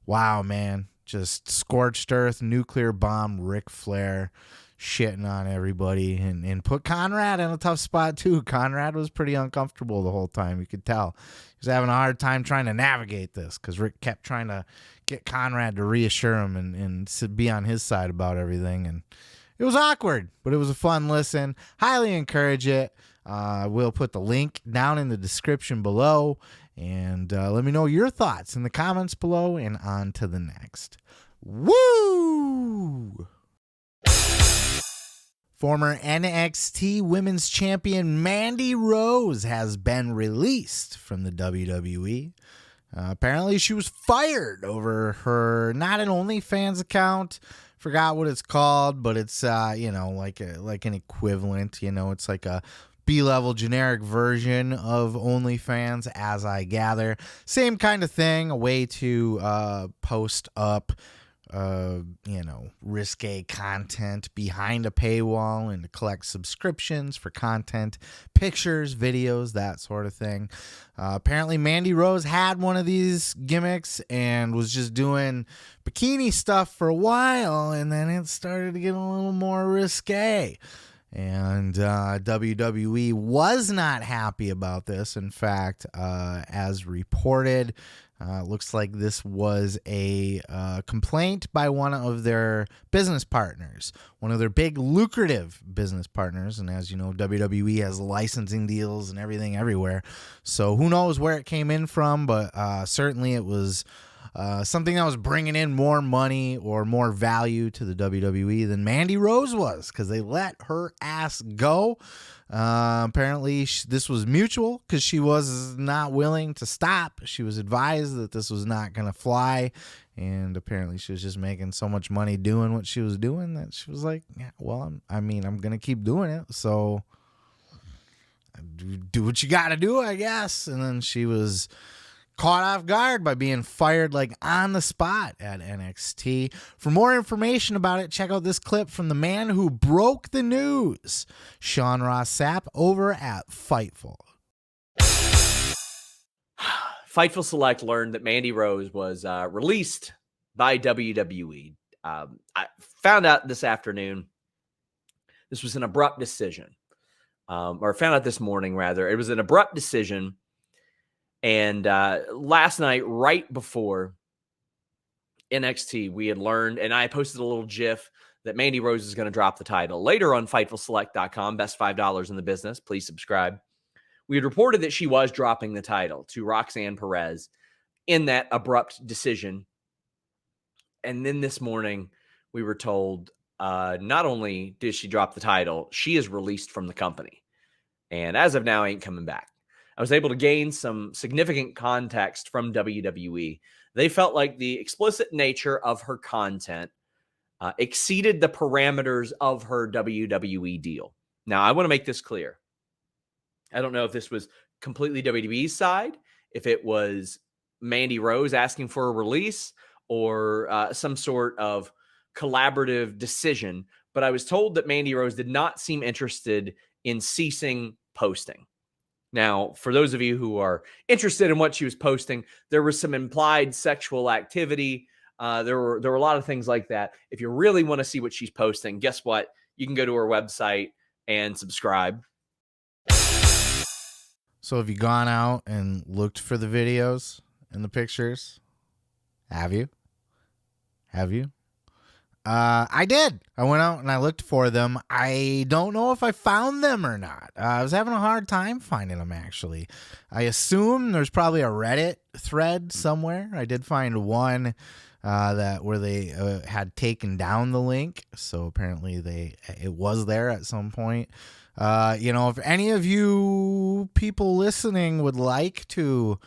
wow, man, just scorched earth, nuclear bomb, Ric Flair shitting on everybody and put Conrad in a tough spot too. Conrad was pretty uncomfortable the whole time. You could tell he was having a hard time trying to navigate this because Rick kept trying to get Conrad to reassure him and be on his side about everything. And it was awkward, but it was a fun listen. Highly encourage it. We'll put the link down in the description below, and let me know your thoughts in the comments below, and on to the next. Woo! Former NXT Women's Champion Mandy Rose has been released from the WWE. Apparently, she was fired over her not an OnlyFans account. Forgot what it's called, but it's like an equivalent. It's like a B-level generic version of OnlyFans, as I gather. Same kind of thing, a way to post up risque content behind a paywall and to collect subscriptions for content, pictures, videos, that sort of thing. Apparently Mandy Rose had one of these gimmicks and was just doing bikini stuff for a while, and then it started to get a little more risque. And WWE was not happy about this. In fact, as reported, looks like this was a complaint by one of their business partners, one of their big lucrative business partners. And as you know, WWE has licensing deals and everything everywhere. So who knows where it came in from, but certainly it was something that was bringing in more money or more value to the WWE than Mandy Rose was, because they let her ass go. Apparently this was mutual, because she was not willing to stop. She was advised that this was not going to fly, and apparently she was just making so much money doing what she was doing that she was like, yeah, well, I'm going to keep doing it, so do what you got to do, I guess. And then she was caught off guard by being fired like on the spot at NXT. For more information about it, check out this clip from the man who broke the news, Sean Ross Sapp, over at Fightful. Fightful Select learned that Mandy Rose was released by WWE. I found out this afternoon this was an abrupt decision, or found out this morning, rather. It was an abrupt decision. And last night, right before NXT, we had learned, and I posted a little GIF that Mandy Rose is going to drop the title. Later on FightfulSelect.com, best $5 in the business. Please subscribe. We had reported that she was dropping the title to Roxanne Perez in that abrupt decision. And then this morning, we were told not only did she drop the title, she is released from the company. And as of now, ain't coming back. I was able to gain some significant context from WWE. They felt like the explicit nature of her content exceeded the parameters of her WWE deal. Now, I want to make this clear. I don't know if this was completely WWE's side, if it was Mandy Rose asking for a release, or some sort of collaborative decision. But I was told that Mandy Rose did not seem interested in ceasing posting. Now, for those of you who are interested in what she was posting, there was some implied sexual activity. There were a lot of things like that. If you really want to see what she's posting, guess what? You can go to her website and subscribe. So have you gone out and looked for the videos and the pictures? Have you? I did. I went out and I looked for them. I don't know if I found them or not. I was having a hard time finding them, actually. I assume there's probably a Reddit thread somewhere. I did find one where they had taken down the link. So apparently it was there at some point. If any of you people listening would like to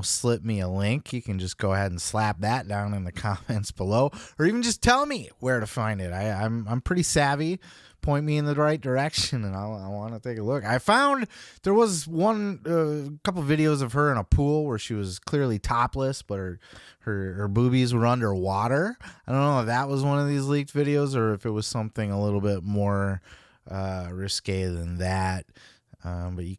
slip me a link, you can just go ahead and slap that down in the comments below, or even just tell me where to find it. I'm pretty savvy, point me in the right direction, and I want to take a look. I found there was one couple videos of her in a pool where she was clearly topless, but her boobies were underwater. I don't know if that was one of these leaked videos or if it was something a little bit more risque than that. But you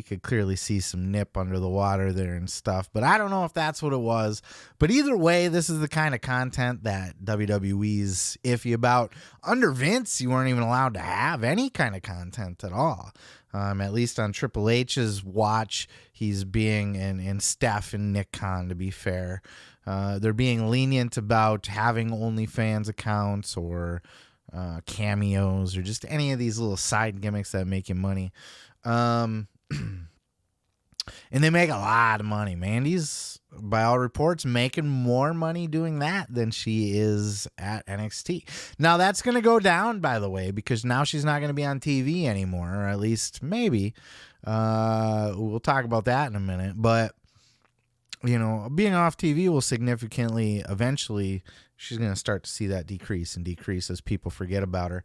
could clearly see some nip under the water there and stuff. But I don't know if that's what it was. But either way, this is the kind of content that WWE's iffy about. Under Vince, you weren't even allowed to have any kind of content at all. At least on Triple H's watch, he's being, and Steph and Nick Khan, to be fair, they're being lenient about having OnlyFans accounts or cameos or just any of these little side gimmicks that make you money. And they make a lot of money. Mandy's, by all reports, making more money doing that than she is at NXT. Now that's going to go down, by the way, because now she's not going to be on TV anymore, or at least maybe. We'll talk about that in a minute. But, being off TV will significantly, eventually, she's going to start to see that decrease as people forget about her.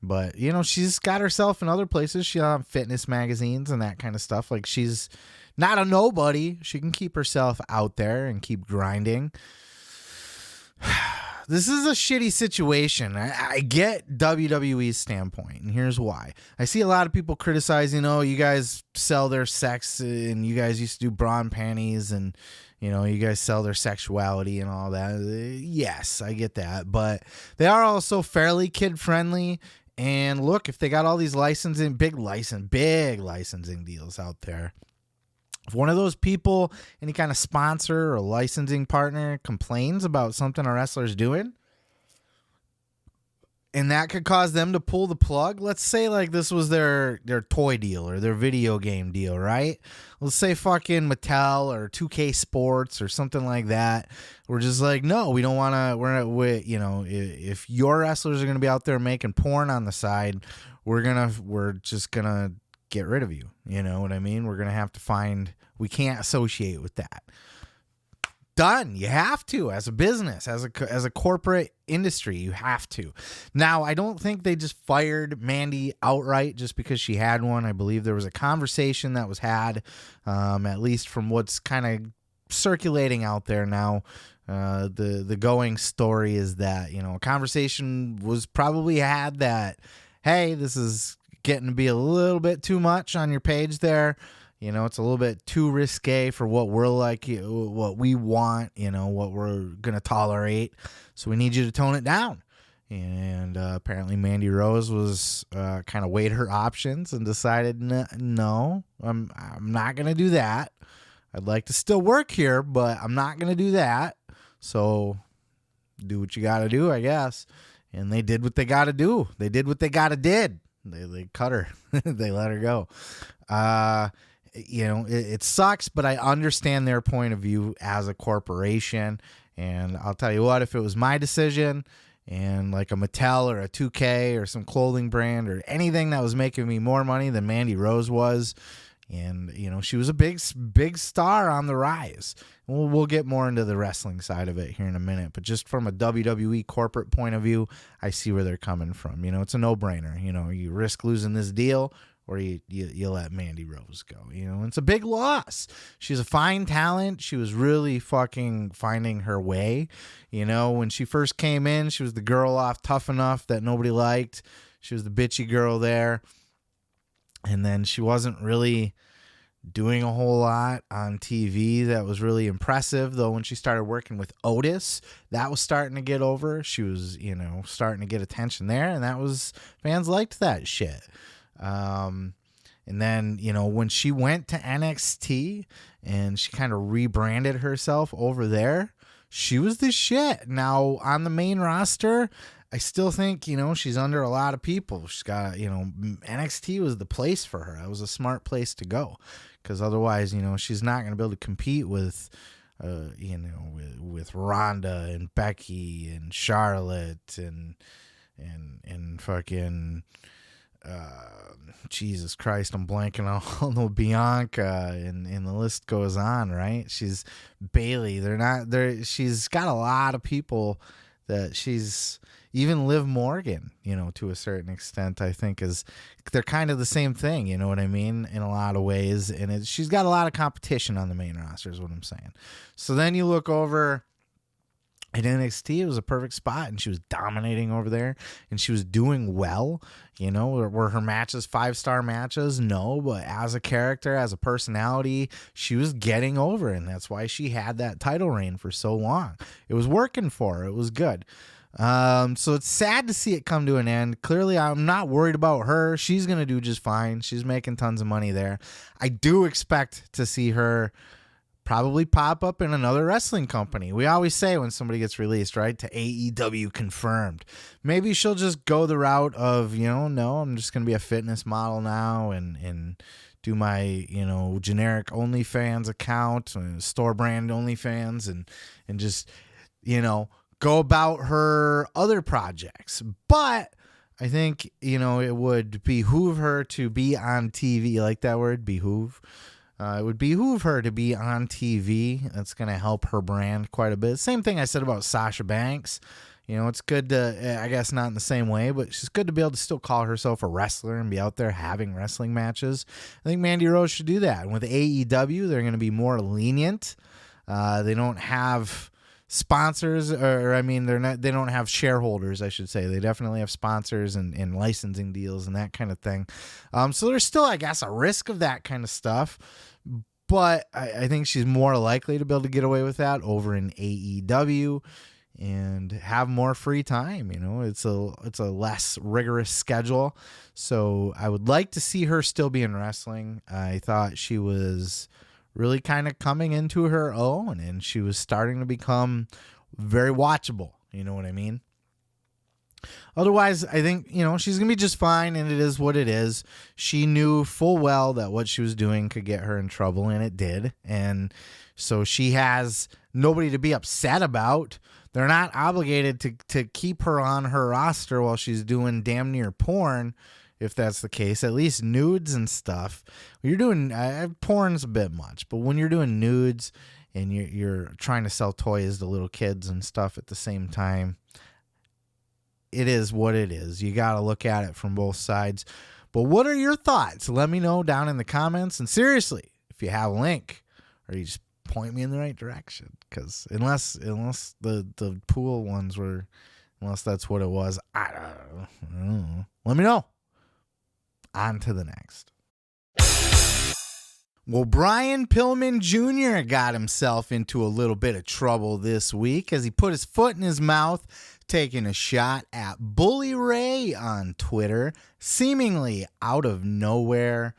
But, she's got herself in other places. She's on fitness magazines and that kind of stuff. Like, she's not a nobody. She can keep herself out there and keep grinding. This is a shitty situation. I get WWE's standpoint, and here's why. I see a lot of people criticizing, you guys sell their sex, and you guys used to do bra and panties, and, you guys sell their sexuality and all that. Yes, I get that. But they are also fairly kid-friendly. And look, if they got all these big licensing deals out there, if one of those people, any kind of sponsor or licensing partner, complains about something a wrestler's doing, and that could cause them to pull the plug. Let's say like this was their toy deal or their video game deal, right? Let's say fucking Mattel or 2K Sports or something like that. We're just like, no, we don't want to. If your wrestlers are going to be out there making porn on the side, we're just gonna get rid of you. You know what I mean? We're gonna have to we can't associate with that. Done. You have to, as a business, as a corporate industry, you have to. Now, I don't think they just fired Mandy outright just because she had one. I believe there was a conversation that was had, at least from what's kind of circulating out there now. The going story is that, a conversation was probably had that, hey, this is getting to be a little bit too much on your page there. It's a little bit too risque for what we're like, what we want, what we're going to tolerate. So we need you to tone it down. And apparently Mandy Rose was kind of weighed her options and decided, no, I'm not going to do that. I'd like to still work here, but I'm not going to do that. So do what you got to do, I guess. And they did what they got to do. They did what they got to did. They cut her. They let her go. It sucks, but I understand their point of view as a corporation. And I'll tell you what, if it was my decision and like a Mattel or a 2K or some clothing brand or anything that was making me more money than Mandy Rose was, and, she was a big star on the rise. We'll get more into the wrestling side of it here in a minute. But just from a WWE corporate point of view, I see where they're coming from. It's a no-brainer. You risk losing this deal, or you let Mandy Rose go. It's a big loss. She's a fine talent. She was really fucking finding her way. When she first came in, she was the girl off Tough Enough that nobody liked. She was the bitchy girl there. And then she wasn't really doing a whole lot on TV that was really impressive, though. When she started working with Otis, that was starting to get over. She was, starting to get attention there, and fans liked that shit. And then, when she went to NXT and she kind of rebranded herself over there, she was the shit. Now, on the main roster, I still think, she's under a lot of people. She's got, NXT was the place for her. It was a smart place to go, because otherwise, she's not going to be able to compete with, with Ronda and Becky and Charlotte and fucking, Jesus Christ, I'm blanking on the Bianca, and the list goes on, right? She's Bailey. She's got a lot of people that she's, even Liv Morgan, to a certain extent, I think they're kind of the same thing. You know what I mean? In a lot of ways. And she's got a lot of competition on the main roster is what I'm saying. So then you look over at NXT, it was a perfect spot, and she was dominating over there, and she was doing well. Were her matches 5-star matches? No, but as a character, as a personality, she was getting over, and that's why she had that title reign for so long. It was working for her. It was good. So it's sad to see it come to an end. Clearly, I'm not worried about her. She's going to do just fine. She's making tons of money there. I do expect to see her probably pop up in another wrestling company. We always say when somebody gets released, right, to AEW confirmed. Maybe she'll just go the route of, no, I'm just going to be a fitness model now and do my, generic OnlyFans account, store brand OnlyFans, and just, go about her other projects. But I think, it would behoove her to be on TV. You like that word, behoove? It would behoove her to be on TV. That's going to help her brand quite a bit. Same thing I said about Sasha Banks. It's good to, I guess not in the same way, but it's good to be able to still call herself a wrestler and be out there having wrestling matches. I think Mandy Rose should do that. And with AEW, they're going to be more lenient. They don't have sponsors, they don't have shareholders, I should say. They definitely have sponsors and licensing deals and that kind of thing. So there's still, I guess, a risk of that kind of stuff. But I think she's more likely to be able to get away with that over in AEW and have more free time. It's a less rigorous schedule. So I would like to see her still be in wrestling. I thought she was really kind of coming into her own, and she was starting to become very watchable. You know what I mean? Otherwise, I think, she's going to be just fine, and it is what it is. She knew full well that what she was doing could get her in trouble, and it did. And so she has nobody to be upset about. They're not obligated to keep her on her roster while she's doing damn near porn, if that's the case. At least nudes and stuff. You're doing porn's a bit much, but when you're doing nudes and you're trying to sell toys to little kids and stuff at the same time, it is what it is. You got to look at it from both sides. But what are your thoughts? Let me know down in the comments. And seriously, if you have a link, or you just point me in the right direction, because unless the pool ones were, unless that's what it was, I don't know. Let me know. On to the next. Well, Brian Pillman Jr. got himself into a little bit of trouble this week as he put his foot in his mouth, taking a shot at Bully Ray on Twitter, seemingly out of nowhere.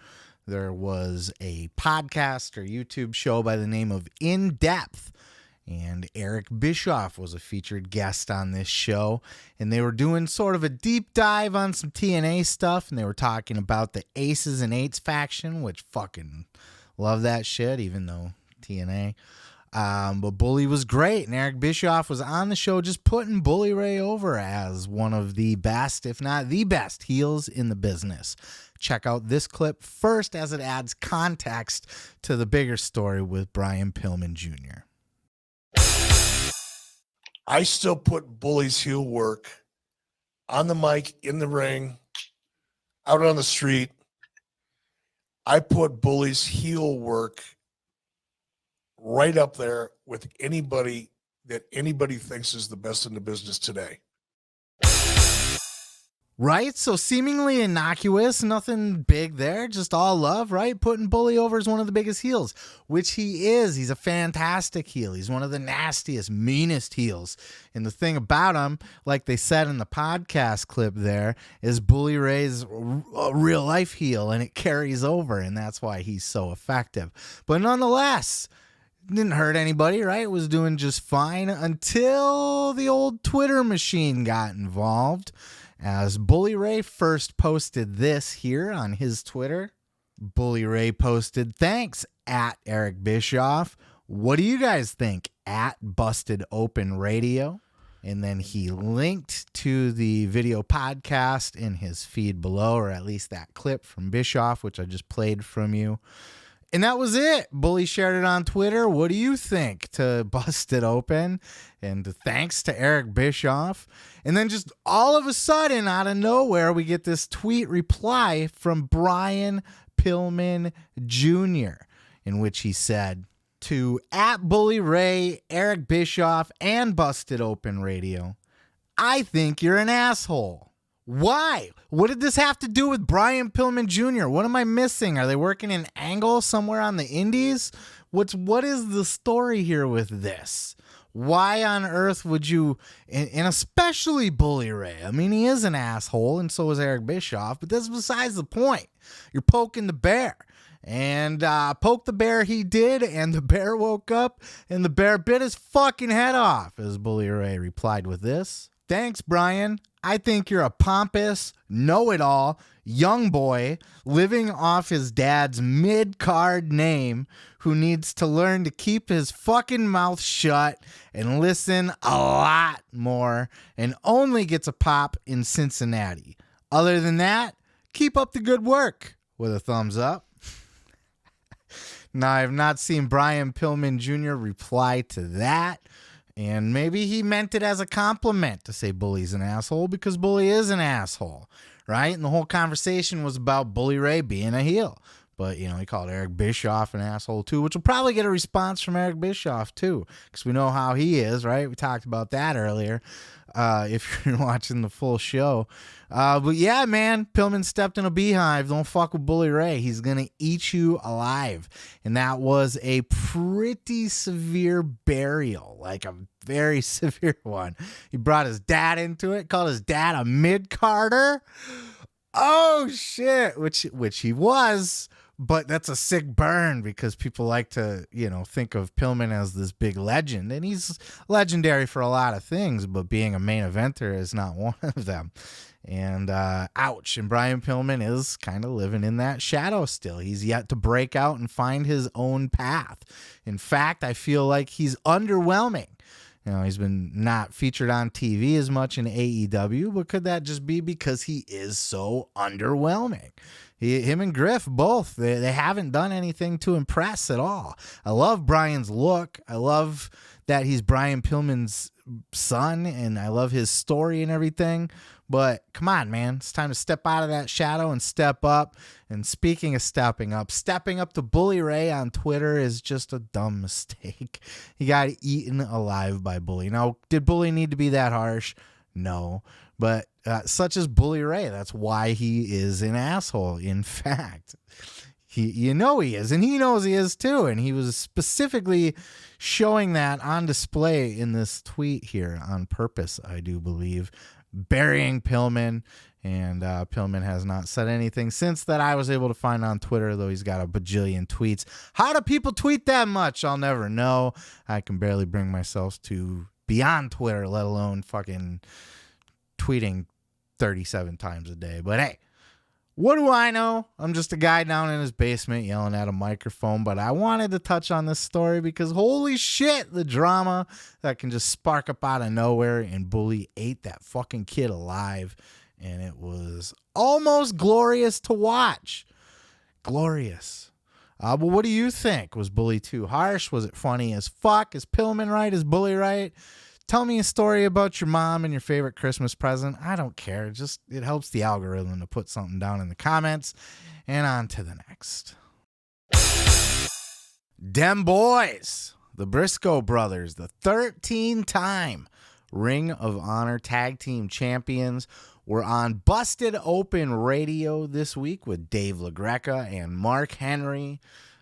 There was a podcast or YouTube show by the name of In Depth, and Eric Bischoff was a featured guest on this show, and they were doing sort of a deep dive on some TNA stuff, and they were talking about the Aces and Eights faction, which fucking love that shit, even though TNA. But Bully was great, and Eric Bischoff was on the show just putting Bully Ray over as one of the best, if not the best, heels in the business. Check out this clip first as it adds context to the bigger story with Brian Pillman Jr. I still put Bully's heel work on the mic, in the ring, out on the street. I put Bully's heel work right up there with anybody that anybody thinks is the best in the business today. Right? So seemingly innocuous, nothing big there, just all love, right? Putting Bully over as one of the biggest heels, which he is. He's a fantastic heel. He's one of the nastiest, meanest heels. And the thing about him, like they said in the podcast clip there, is Bully Ray's a real life heel, and it carries over, and that's why he's so effective. But nonetheless, didn't hurt anybody, right? Was doing just fine until the old Twitter machine got involved. As Bully Ray first posted this here on his Twitter. Bully Ray posted, "Thanks, at Eric Bischoff. What do you guys think? At Busted Open Radio." And then he linked to the video podcast in his feed below, or at least that clip from Bischoff, which I just played from you. And that was it. Bully shared it on Twitter. What do you think to Bust It Open? And thanks to Eric Bischoff. And then just all of a sudden, out of nowhere, we get this tweet reply from Brian Pillman Jr., in which he said, to @BullyRay, Eric Bischoff, and Bust It Open Radio, I think you're an asshole. Why? What did this have to do with Brian Pillman Jr.? What am I missing? Are they working in Angle somewhere on the Indies? What is the story here with this? Why on earth would you, and especially Bully Ray? I mean, he is an asshole, and so is Eric Bischoff, but that's besides the point. You're poking the bear. And poke the bear he did, and the bear woke up, and the bear bit his fucking head off, as Bully Ray replied with this. Thanks, Brian. I think you're a pompous, know-it-all, young boy living off his dad's mid-card name who needs to learn to keep his fucking mouth shut and listen a lot more and only gets a pop in Cincinnati. Other than that, keep up the good work, with a thumbs up. Now, I have not seen Brian Pillman Jr. reply to that. And maybe he meant it as a compliment to say Bully's an asshole, because Bully is an asshole, right? And the whole conversation was about Bully Ray being a heel. But, you know, he called Eric Bischoff an asshole too, which will probably get a response from Eric Bischoff too, because we know how he is, right? We talked about that earlier, if you're watching the full show. But yeah, man, Pillman stepped in a beehive. Don't fuck with Bully Ray. He's going to eat you alive. And that was a pretty severe burial, like a very severe one. He brought his dad into it, called his dad a mid-carder. Oh, shit, which he was. But that's a sick burn, because people like to, you know, think of Pillman as this big legend. And he's legendary for a lot of things, but being a main eventer is not one of them. And ouch. And Brian Pillman is kind of living in that shadow still. He's yet to break out and find his own path. In fact, I feel like he's underwhelming. You know, he's been not featured on TV as much in AEW, but could that just be because he is so underwhelming? Him and Griff both, they haven't done anything to impress at all. I love Brian's look. I love that he's Brian Pillman's son, and I love his story and everything. But come on, man. It's time to step out of that shadow and step up. And speaking of stepping up to Bully Ray on Twitter is just a dumb mistake. He got eaten alive by Bully. Now, did Bully need to be that harsh? No. But such as Bully Ray, that's why he is an asshole. In fact, you know he is, and he knows he is too. And he was specifically showing that on display in this tweet here on purpose, I do believe, burying Pillman. And Pillman has not said anything since that I was able to find on Twitter, though he's got a bajillion tweets. How do people tweet that much? I'll never know. I can barely bring myself to be on Twitter, let alone fucking tweeting 37 times a day. But hey, what do I know? I'm just a guy down in his basement yelling at a microphone. But I wanted to touch on this story because holy shit, the drama that can just spark up out of nowhere. And Bully ate that fucking kid alive. And it was almost glorious to watch. Glorious. But what do you think? Was Bully too harsh? Was it funny as fuck? Is Pillman right? Is Bully right? Tell me a story about your mom and your favorite Christmas present. I don't care. It helps the algorithm to put something down in the comments. And on to the next. Dem boys, the Briscoe brothers, the 13-time Ring of Honor Tag Team Champions, were on Busted Open Radio this week with Dave LaGreca and Mark Henry.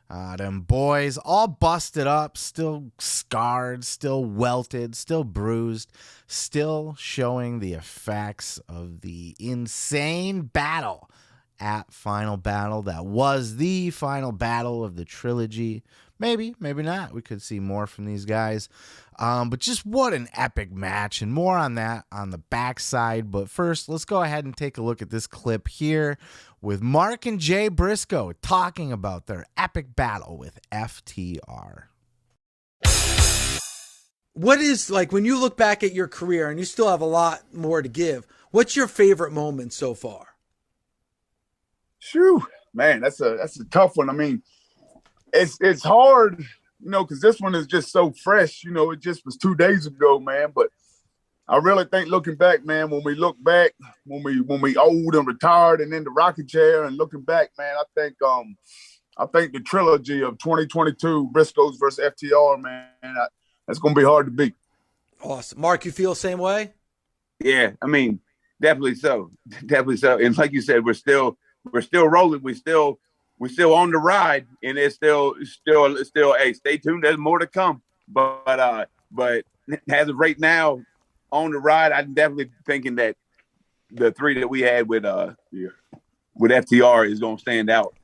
Them boys all busted up, still scarred, still welted, still bruised, still showing the effects of the insane battle at Final Battle. That was the final battle of the trilogy. Maybe, maybe not. We could see more from these guys. But just what an epic match, and more on that on the backside. But first, let's go ahead and take a look at this clip here with Mark and Jay Briscoe talking about their epic battle with FTR. What is, like, when you look back at your career and you still have a lot more to give, what's your favorite moment so far? Shoo, man, that's a tough one. I mean, it's hard, because this one is just so fresh. It just was 2 days ago, man. But I really think looking back, man, when we look back, when we old and retired and in the rocking chair and looking back, man, I think the trilogy of 2022 Briscoes versus FTR, man, that's gonna be hard to beat. Awesome. Mark, you feel the same way? Yeah, I mean, definitely so. Definitely so. And like you said, we're still rolling. We're still on the ride, and it's still hey, stay tuned. There's more to come. But as of right now, on the ride, I'm definitely thinking that the three that we had with FTR is gonna stand out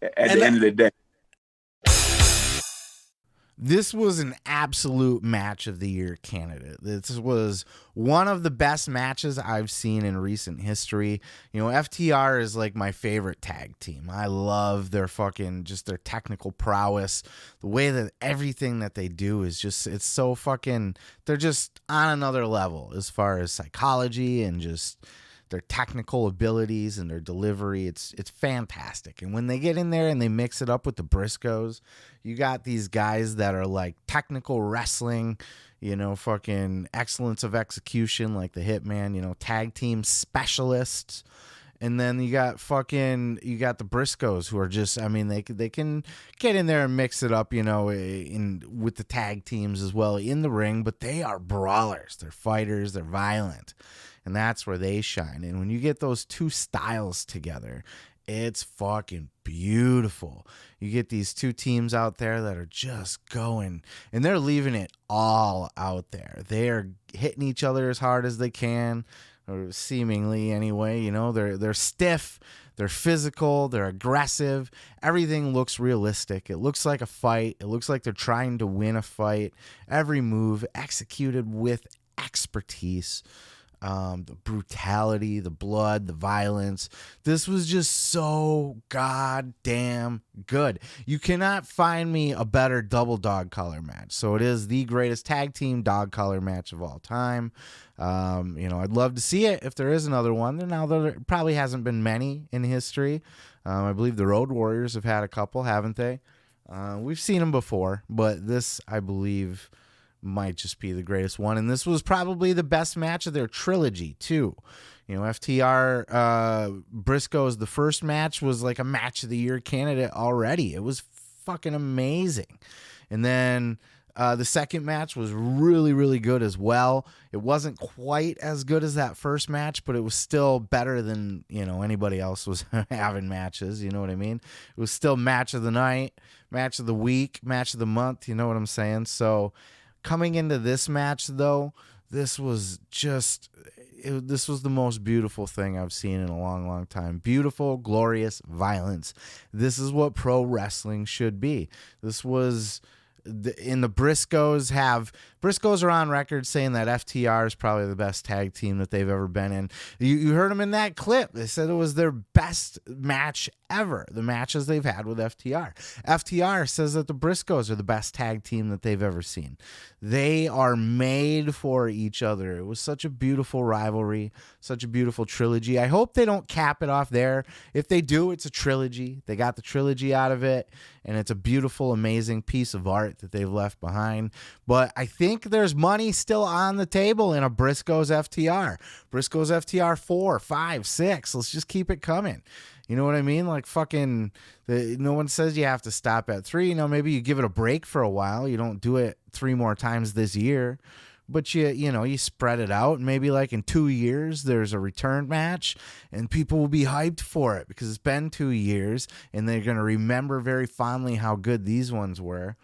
at the end of the day. This was an absolute match of the year candidate. This was one of the best matches I've seen in recent history. FTR is like my favorite tag team. I love their just their technical prowess. The way that everything that they do is just, it's so they're just on another level as far as psychology and just their technical abilities and their delivery. It's fantastic. And when they get in there and they mix it up with the Briscoes, you got these guys that are like technical wrestling, excellence of execution, like the Hitman, tag team specialists. And then you got the Briscoes, who are just, they can get in there and mix it up, with the tag teams as well in the ring, but they are brawlers. They're fighters. They're violent. And that's where they shine. And when you get those two styles together, it's fucking beautiful. You get these two teams out there that are just going, and they're leaving it all out there. They are hitting each other as hard as they can, or seemingly anyway. They're stiff, they're physical, they're aggressive. Everything looks realistic. It looks like a fight. It looks like they're trying to win a fight. Every move executed with expertise. The brutality, the blood, the violence. This was just so goddamn good. You cannot find me a better double dog collar match. So it is the greatest tag team dog collar match of all time. I'd love to see it if there is another one. Now, there probably hasn't been many in history. I believe the Road Warriors have had a couple, haven't they? We've seen them before, but this, I believe, might just be the greatest one. And this was probably the best match of their trilogy too. FTR Briscoes, the first match was like a match of the year candidate already. It was fucking amazing. And then the second match was really, really good as well. It wasn't quite as good as that first match, but it was still better than, anybody else was having matches. You know what I mean? It was still match of the night, match of the week, match of the month. You know what I'm saying? So coming into this match, though, this was the most beautiful thing I've seen in a long, long time. Beautiful, glorious violence. This is what pro wrestling should be. This was... In the Briscoes are on record saying that FTR is probably the best tag team that they've ever been in. You heard them in that clip. They said it was their best match ever, the matches they've had with FTR. FTR says that the Briscoes are the best tag team that they've ever seen. They are made for each other. It was such a beautiful rivalry, such a beautiful trilogy. I hope they don't cap it off there. If they do, it's a trilogy. They got the trilogy out of it, and it's a beautiful, amazing piece of art that they've left behind. But I think there's money still on the table in a Briscoes FTR. Briscoes FTR 4, 5, 6. Let's just keep it coming. You know what I mean? Like no one says you have to stop at 3. Maybe you give it a break for a while. You don't do it 3 more times this year. But you spread it out, and maybe like in 2 years there's a return match, and people will be hyped for it because it's been 2 years, and they're going to remember very fondly how good these ones were.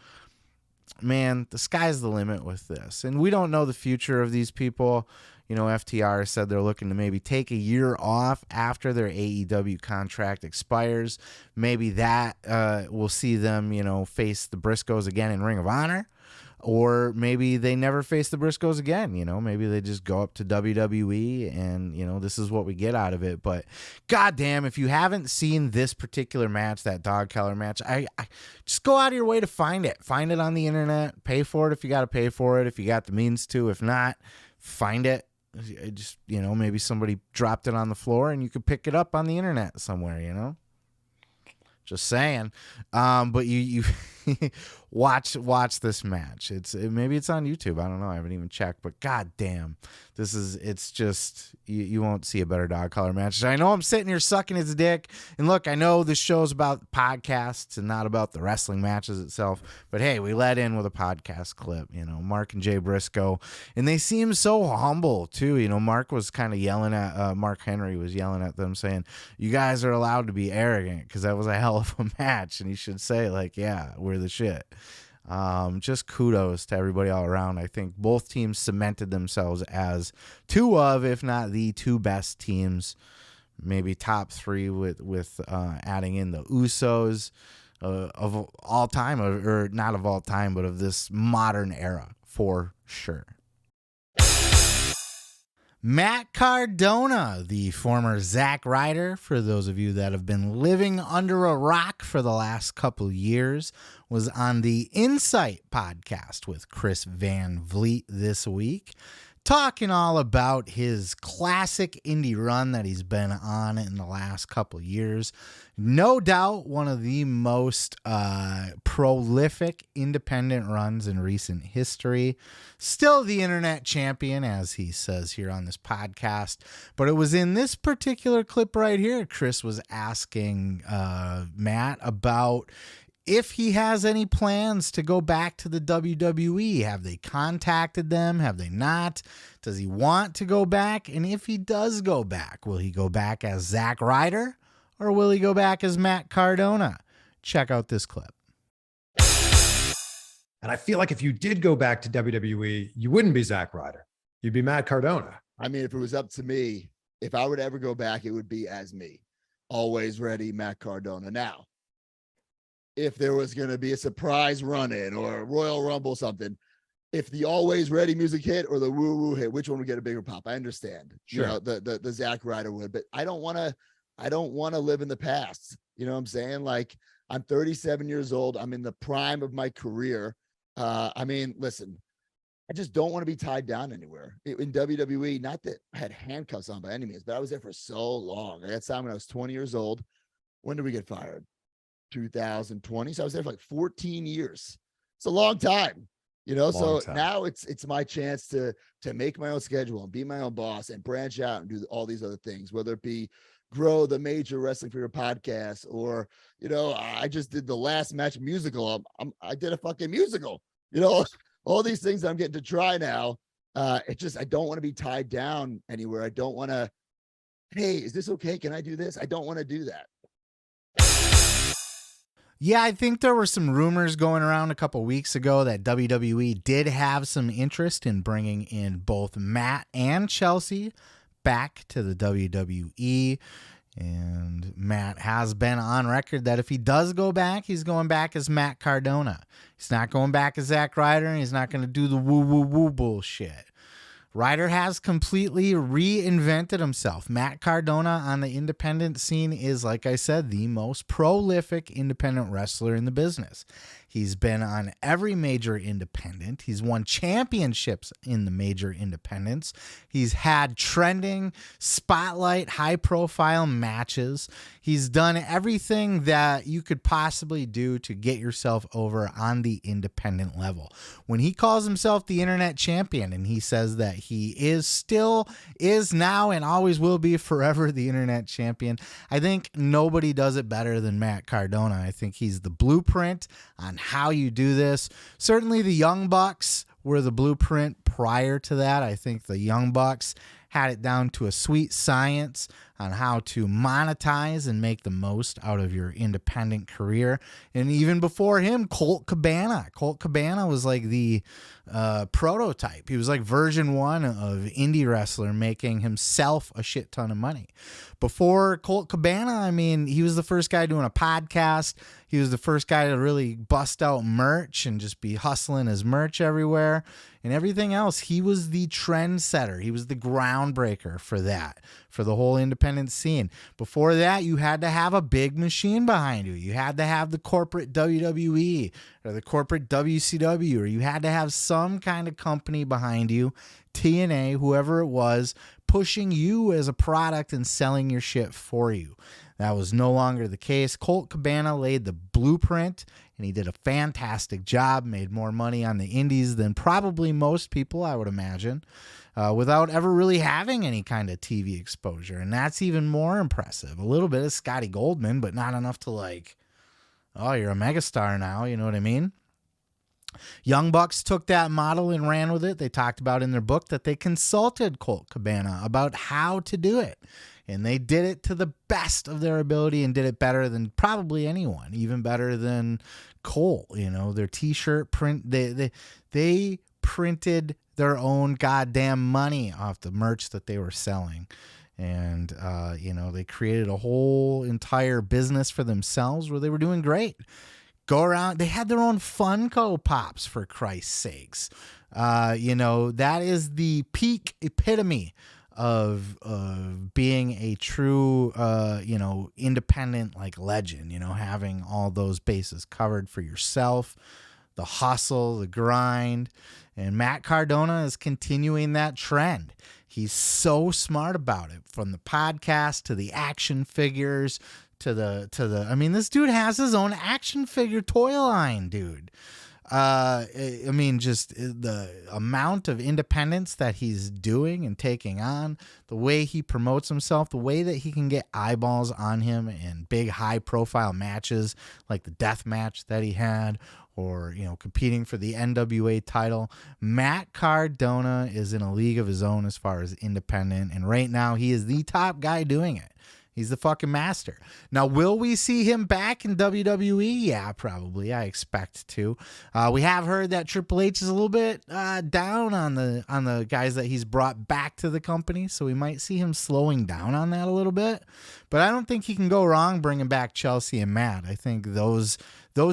Man, the sky's the limit with this, and we don't know the future of these people. FTR said they're looking to maybe take a year off after their AEW contract expires. Maybe that will see them, face the Briscoes again in Ring of Honor. Or maybe they never face the Briscoes again, maybe they just go up to WWE and, this is what we get out of it. But goddamn, if you haven't seen this particular match, that dog collar match, I just go out of your way to find it. Find it on the internet, pay for it if you got to pay for it, if you got the means to. If not, find it. Just, maybe somebody dropped it on the floor and you could pick it up on the internet somewhere, Just saying. But you watch this match. Maybe it's on YouTube. I don't know. I haven't even checked. But god damn, it's just you won't see a better dog collar match. I know I'm sitting here sucking his dick. And look, I know this show's about podcasts and not about the wrestling matches itself. But hey, we let in with a podcast clip. Mark and Jay Briscoe, and they seem so humble too. Mark was kind of yelling at Mark Henry was yelling at them, saying, "You guys are allowed to be arrogant because that was a hell of a match." And he should say, like, "Yeah, we're the shit." Just kudos to everybody all around. I think both teams cemented themselves as two of, if not the two best teams, maybe top three with adding in the Usos of all time, or not of all time, but of this modern era for sure. Matt Cardona, the former Zack Ryder, for those of you that have been living under a rock for the last couple years, was on the Insight podcast with Chris Van Vliet this week, talking all about his classic indie run that he's been on in the last couple years. No doubt one of the most prolific independent runs in recent history. Still the internet champion, as he says here on this podcast. But it was in this particular clip right here, Chris was asking Matt about if he has any plans to go back to the WWE. Have they contacted them? Have they not? Does he want to go back? And if he does go back, will he go back as Zack Ryder or will he go back as Matt Cardona? Check out this clip. And I feel like if you did go back to WWE, you wouldn't be Zack Ryder. You'd be Matt Cardona. I mean, if it was up to me, if I would ever go back, it would be as me. Always ready, Matt Cardona. Now, if there was going to be a surprise run-in or a Royal Rumble something, if the always ready music hit or the woo-woo hit, which one would get a bigger pop? I understand. Sure. The Zack Ryder would, but I don't want to live in the past. You know what I'm saying? Like, I'm 37 years old. I'm in the prime of my career. I mean, listen, I just don't want to be tied down anywhere in WWE. Not that I had handcuffs on by any means, but I was there for so long. At that time when I was 20 years old. When did we get fired? 2020. So I was there for like 14 years. It's a long time, so now it's my chance to make my own schedule and be my own boss and branch out and do all these other things, whether it be grow the Major Wrestling Figure podcast or, I just did the Last Match musical. I did a fucking musical, all these things I'm getting to try now. I don't want to be tied down anywhere. I don't want to, hey, is this okay? Can I do this? I don't want to do that. Yeah, I think there were some rumors going around a couple weeks ago that WWE did have some interest in bringing in both Matt and Chelsea back to the WWE. And Matt has been on record that if he does go back, he's going back as Matt Cardona. He's not going back as Zack Ryder, and he's not going to do the woo-woo-woo bullshit. Ryder has completely reinvented himself. Matt Cardona on the independent scene is, like I said, the most prolific independent wrestler in the business. He's been on every major independent. He's won championships in the major independents. He's had trending, spotlight, high-profile matches. He's done everything that you could possibly do to get yourself over on the independent level. When he calls himself the internet champion and he says that he is now, and always will be forever the internet champion, I think nobody does it better than Matt Cardona. I think he's the blueprint on how you do this. Certainly the Young Bucks were the blueprint prior to that. I think the Young Bucks had it down to a sweet science on how to monetize and make the most out of your independent career. And even before him, Colt Cabana. Colt Cabana was like the prototype. He was like version 1 of indie wrestler, making himself a shit ton of money. Before Colt Cabana, I mean, he was the first guy doing a podcast. He was the first guy to really bust out merch and just be hustling his merch everywhere and everything else. He was the trendsetter. He was the groundbreaker for that, for the whole independent scene. Before that, you had to have a big machine behind you. You had to have the corporate WWE or the corporate WCW, or you had to have some kind of company behind you, TNA, whoever it was, pushing you as a product and selling your shit for you. That was no longer the case. Colt Cabana laid the blueprint, and he did a fantastic job, made more money on the indies than probably most people, I would imagine, without ever really having any kind of TV exposure. And that's even more impressive. A little bit of Scotty Goldman, but not enough to like, oh, you're a megastar now, you know what I mean? Young Bucks took that model and ran with it. They talked about in their book that they consulted Colt Cabana about how to do it. And they did it to the best of their ability and did it better than probably anyone, even better than Colt. You know, their T-shirt print, they printed their own goddamn money off the merch that they were selling. And, you know, they created a whole entire business for themselves where they were doing great. Go around. They had their own Funko Pops, for Christ's sakes. You know, that is the peak epitome of being a true, you know, independent like legend, you know, having all those bases covered for yourself, the hustle, the grind. And Matt Cardona is continuing that trend. He's so smart about it, from the podcast to the action figures to the I mean, this dude has his own action figure toy line, dude. I mean, just the amount of independence that he's doing and taking on, the way he promotes himself, the way that he can get eyeballs on him in big high profile matches like the death match that he had, or, you know, competing for the NWA title. Matt Cardona is in a league of his own as far as independent. And right now he is the top guy doing it. He's the fucking master. Now, will we see him back in WWE? Yeah, probably. I expect to. We have heard that Triple H is a little bit down on the guys that he's brought back to the company, so we might see him slowing down on that a little bit. But I don't think he can go wrong bringing back Chelsea and Matt. I think those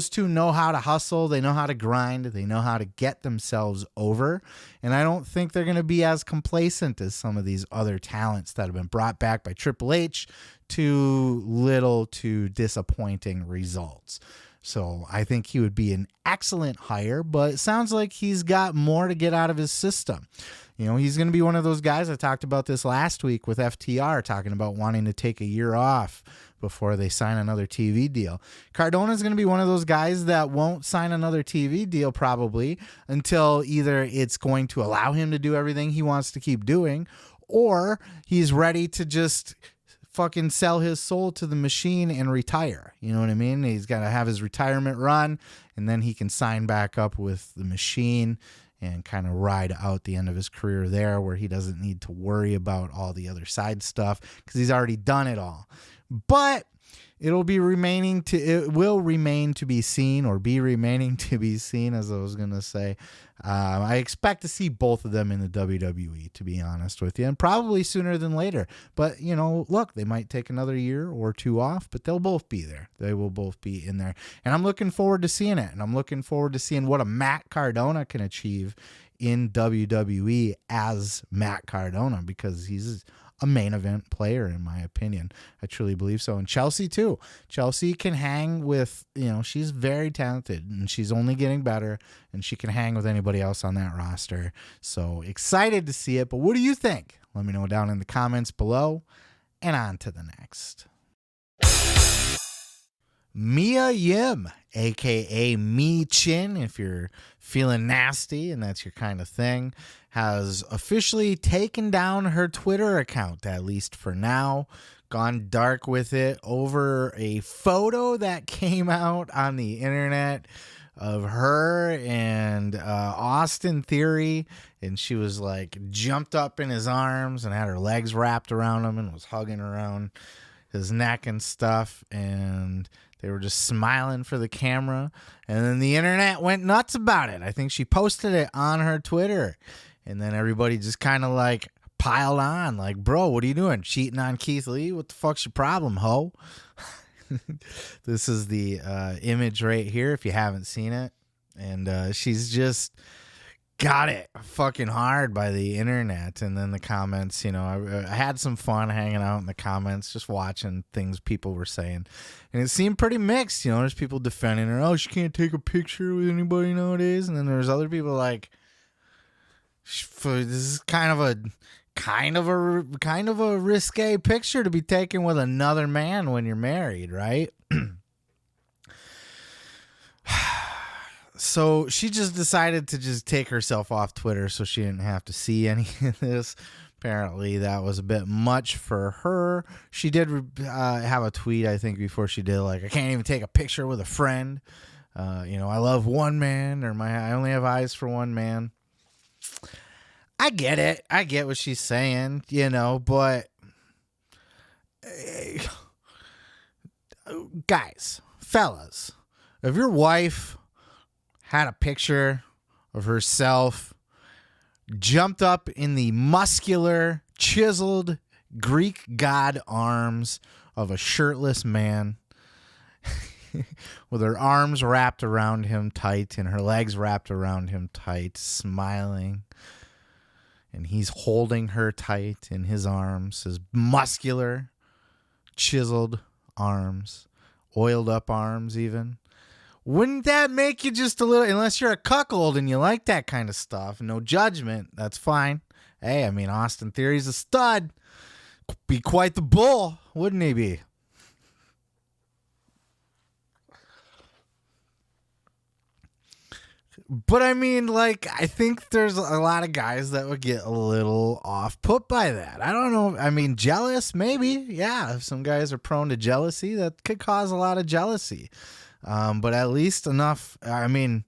two know how to hustle. They know how to grind. They know how to get themselves over. And I don't think they're going to be as complacent as some of these other talents that have been brought back by Triple H to little to disappointing results. So I think he would be an excellent hire, but it sounds like he's got more to get out of his system. You know, he's going to be one of those guys. I talked about this last week with FTR, talking about wanting to take a year off before they sign another TV deal. Cardona is going to be one of those guys that won't sign another TV deal probably until either it's going to allow him to do everything he wants to keep doing, or he's ready to just fucking sell his soul to the machine and retire. You know what I mean? He's got to have his retirement run, and then he can sign back up with the machine and kind of ride out the end of his career there, where he doesn't need to worry about all the other side stuff because he's already done it all. But it will remain to be seen, or be remaining to be seen, as I was going to say. I expect to see both of them in the WWE, to be honest with you, and probably sooner than later. But, you know, look, they might take another year or two off, but they'll both be there. They will both be in there. And I'm looking forward to seeing it. And I'm looking forward to seeing what a Matt Cardona can achieve in WWE as Matt Cardona, because he's a main event player, in my opinion. I truly believe so. And Chelsea too. Chelsea can hang with, you know, she's very talented and she's only getting better, and she can hang with anybody else on that roster. So excited to see it. But what do you think? Let me know down in the comments below. And on to the next. Mia Yim, aka Me Chin, if you're feeling nasty and that's your kind of thing, has officially taken down her Twitter account, at least for now. Gone dark with it over a photo that came out on the internet of her and Austin Theory, and she was like jumped up in his arms and had her legs wrapped around him and was hugging around his neck and stuff, and they were just smiling for the camera. And then the internet went nuts about it. I think she posted it on her Twitter, and then everybody just kind of like piled on, like, bro, what are you doing? Cheating on Keith Lee? What the fuck's your problem, ho? This is the image right here, if you haven't seen it. And she's just got it fucking hard by the internet. And then the comments, you know, I had some fun hanging out in the comments, just watching things people were saying. And it seemed pretty mixed. You know, there's people defending her. Oh, she can't take a picture with anybody nowadays. And then there's other people like, this is kind kind of a risque picture to be taken with another man when you're married, right? So she just decided to just take herself off Twitter so she didn't have to see any of this. Apparently that was a bit much for her. She did have a tweet, I think, before she did, like, I can't even take a picture with a friend. I love one man, or I only have eyes for one man. I get it. I get what she's saying, but guys, fellas, if your wife had a picture of herself, jumped up in the muscular, chiseled Greek god arms of a shirtless man with her arms wrapped around him tight and her legs wrapped around him tight, smiling, and he's holding her tight in his arms, his muscular, chiseled arms, oiled up arms even. Wouldn't that make you just a little, unless you're a cuckold and you like that kind of stuff, no judgment, that's fine. Hey, I mean, Austin Theory's a stud. Be quite the bull, wouldn't he be? But I mean, like, I think there's a lot of guys that would get a little off put by that. I don't know. I mean, jealous, maybe. Yeah, if some guys are prone to jealousy, that could cause a lot of jealousy. But at least enough. I mean,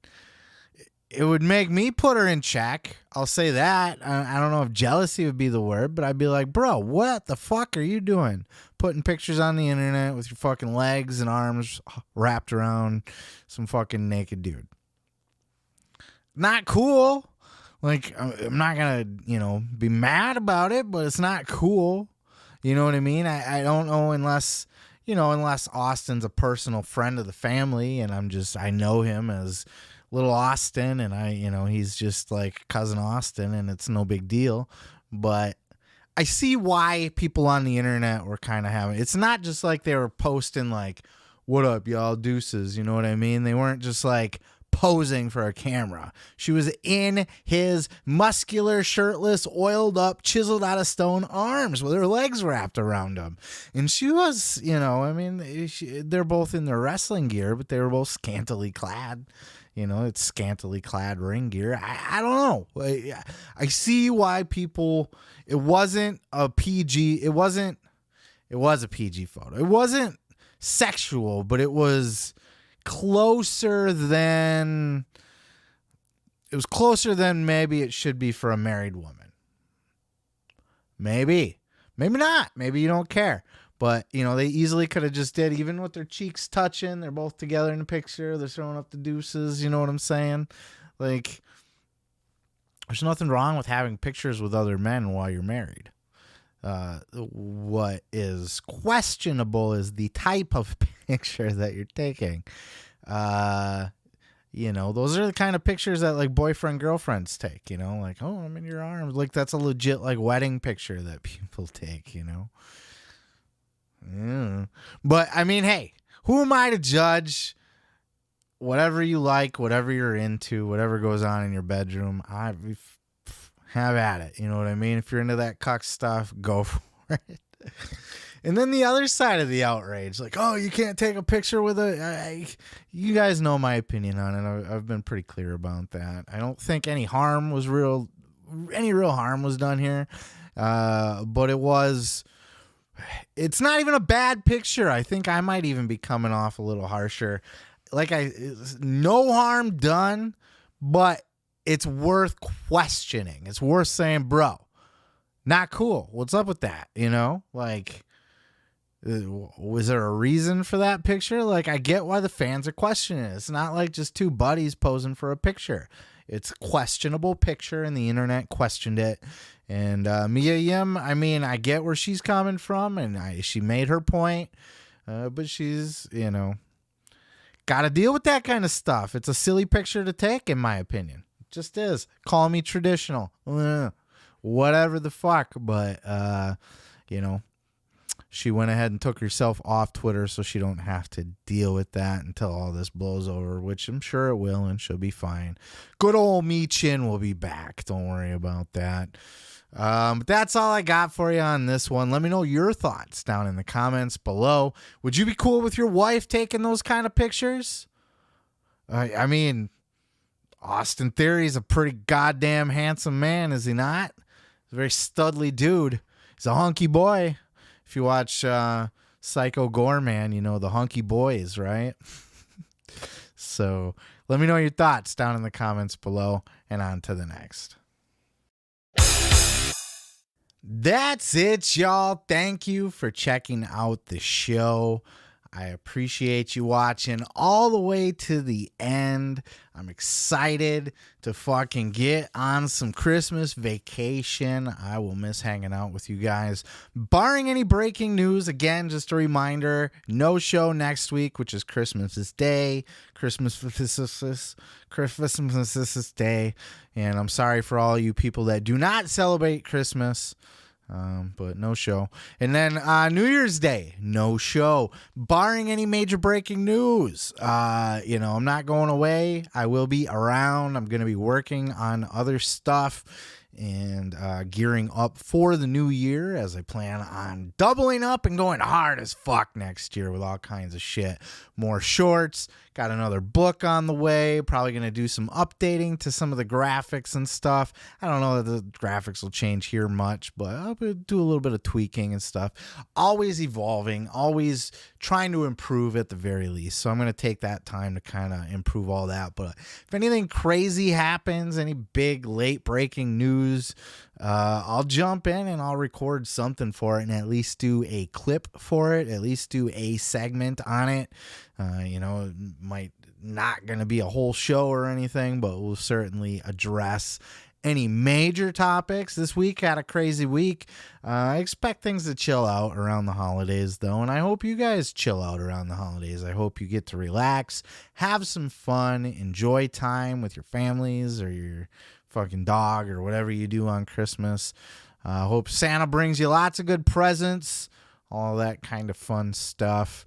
it would make me put her in check. I'll say that. I don't know if jealousy would be the word, but I'd be like, bro, what the fuck are you doing? Putting pictures on the internet with your fucking legs and arms wrapped around some fucking naked dude. Not cool. Like, I'm not going to, be mad about it, but it's not cool. You know what I mean? I don't know unless Austin's a personal friend of the family and I know him as little Austin and he's just like cousin Austin and it's no big deal. But I see why people on the internet were kind of having, it's not just like they were posting like, what up, y'all, deuces, you know what I mean? They weren't just like posing for a camera. She was in his muscular, shirtless, oiled up, chiseled out of stone arms with her legs wrapped around him. And she was, they're both in their wrestling gear, but they were both scantily clad. It's scantily clad ring gear. I don't know. I see why people, it was a PG photo. It wasn't sexual, but it was closer than maybe it should be for a married woman. Maybe not. Maybe you don't care. But, they easily could have just did, even with their cheeks touching, they're both together in the picture, they're throwing up the deuces, you know what I'm saying? Like, there's nothing wrong with having pictures with other men while you're married. What is questionable is the type of picture that you're taking. Those are the kind of pictures that like boyfriend girlfriends take, like, oh, I'm in your arms. Like, that's a legit like wedding picture that people take, Yeah. But I mean, hey, who am I to judge? Whatever you like, whatever you're into, whatever goes on in your bedroom, have at it. You know what I mean? If you're into that cuck stuff, go for it. And then the other side of the outrage, like, oh, you can't take a picture with you guys know my opinion on it. I've been pretty clear about that. I don't think any real harm was done here. But it's not even a bad picture. I think I might even be coming off a little harsher. Like, no harm done, but it's worth questioning. It's worth saying, bro, not cool. What's up with that? Like, was there a reason for that picture? Like, I get why the fans are questioning it. It's not like just two buddies posing for a picture. It's a questionable picture, and the internet questioned it. And Mia Yim, I mean, I get where she's coming from, and she made her point. But she's, got to deal with that kind of stuff. It's a silly picture to take, in my opinion. It just is. Call me traditional. Whatever the fuck. But, she went ahead and took herself off Twitter so she don't have to deal with that until all this blows over, which I'm sure it will, and she'll be fine. Good old Me Chin will be back. Don't worry about that. But that's all I got for you on this one. Let me know your thoughts down in the comments below. Would you be cool with your wife taking those kind of pictures? I mean, Austin Theory's a pretty goddamn handsome man, is he not? He's a very studly dude. He's a hunky boy. If you watch Psycho Goreman, you know the hunky boys, right? So let me know your thoughts down in the comments below, and on to the next. That's it, y'all. Thank you for checking out the show. I appreciate you watching all the way to the end. I'm excited to fucking get on some Christmas vacation. I will miss hanging out with you guys. Barring any breaking news, again, just a reminder, no show next week, which is Christmas Day. Christmas Day. And I'm sorry for all you people that do not celebrate Christmas. But no show. And then New Year's Day, no show. Barring any major breaking news. I'm not going away. I will be around. I'm going to be working on other stuff and gearing up for the new year as I plan on doubling up and going hard as fuck next year with all kinds of shit. More shorts. Got another book on the way. Probably going to do some updating to some of the graphics and stuff. I don't know that the graphics will change here much, but I'll do a little bit of tweaking and stuff. Always evolving, always trying to improve at the very least. So I'm going to take that time to kind of improve all that. But if anything crazy happens, any big late breaking news, I'll jump in and I'll record something for it and at least do a clip for it, at least do a segment on it. It might not going to be a whole show or anything, but we'll certainly address any major topics. This week had a crazy week. I expect things to chill out around the holidays, though, and I hope you guys chill out around the holidays. I hope you get to relax, have some fun, enjoy time with your families or your fucking dog or whatever you do on Christmas. Hope Santa brings you lots of good presents, all that kind of fun stuff.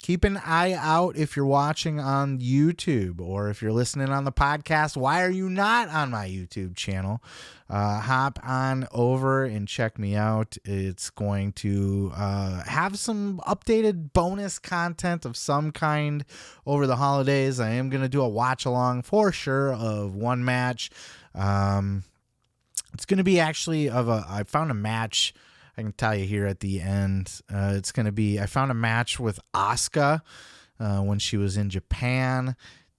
Keep an eye out if you're watching on YouTube or if you're listening on the podcast. Why are you not on my YouTube channel? Hop on over and check me out. It's going to have some updated bonus content of some kind over the holidays. I am going to do a watch along for sure of one match. It's going to be actually I found a match. I can tell you here at the end. It's going to be, I found a match with Asuka when she was in Japan,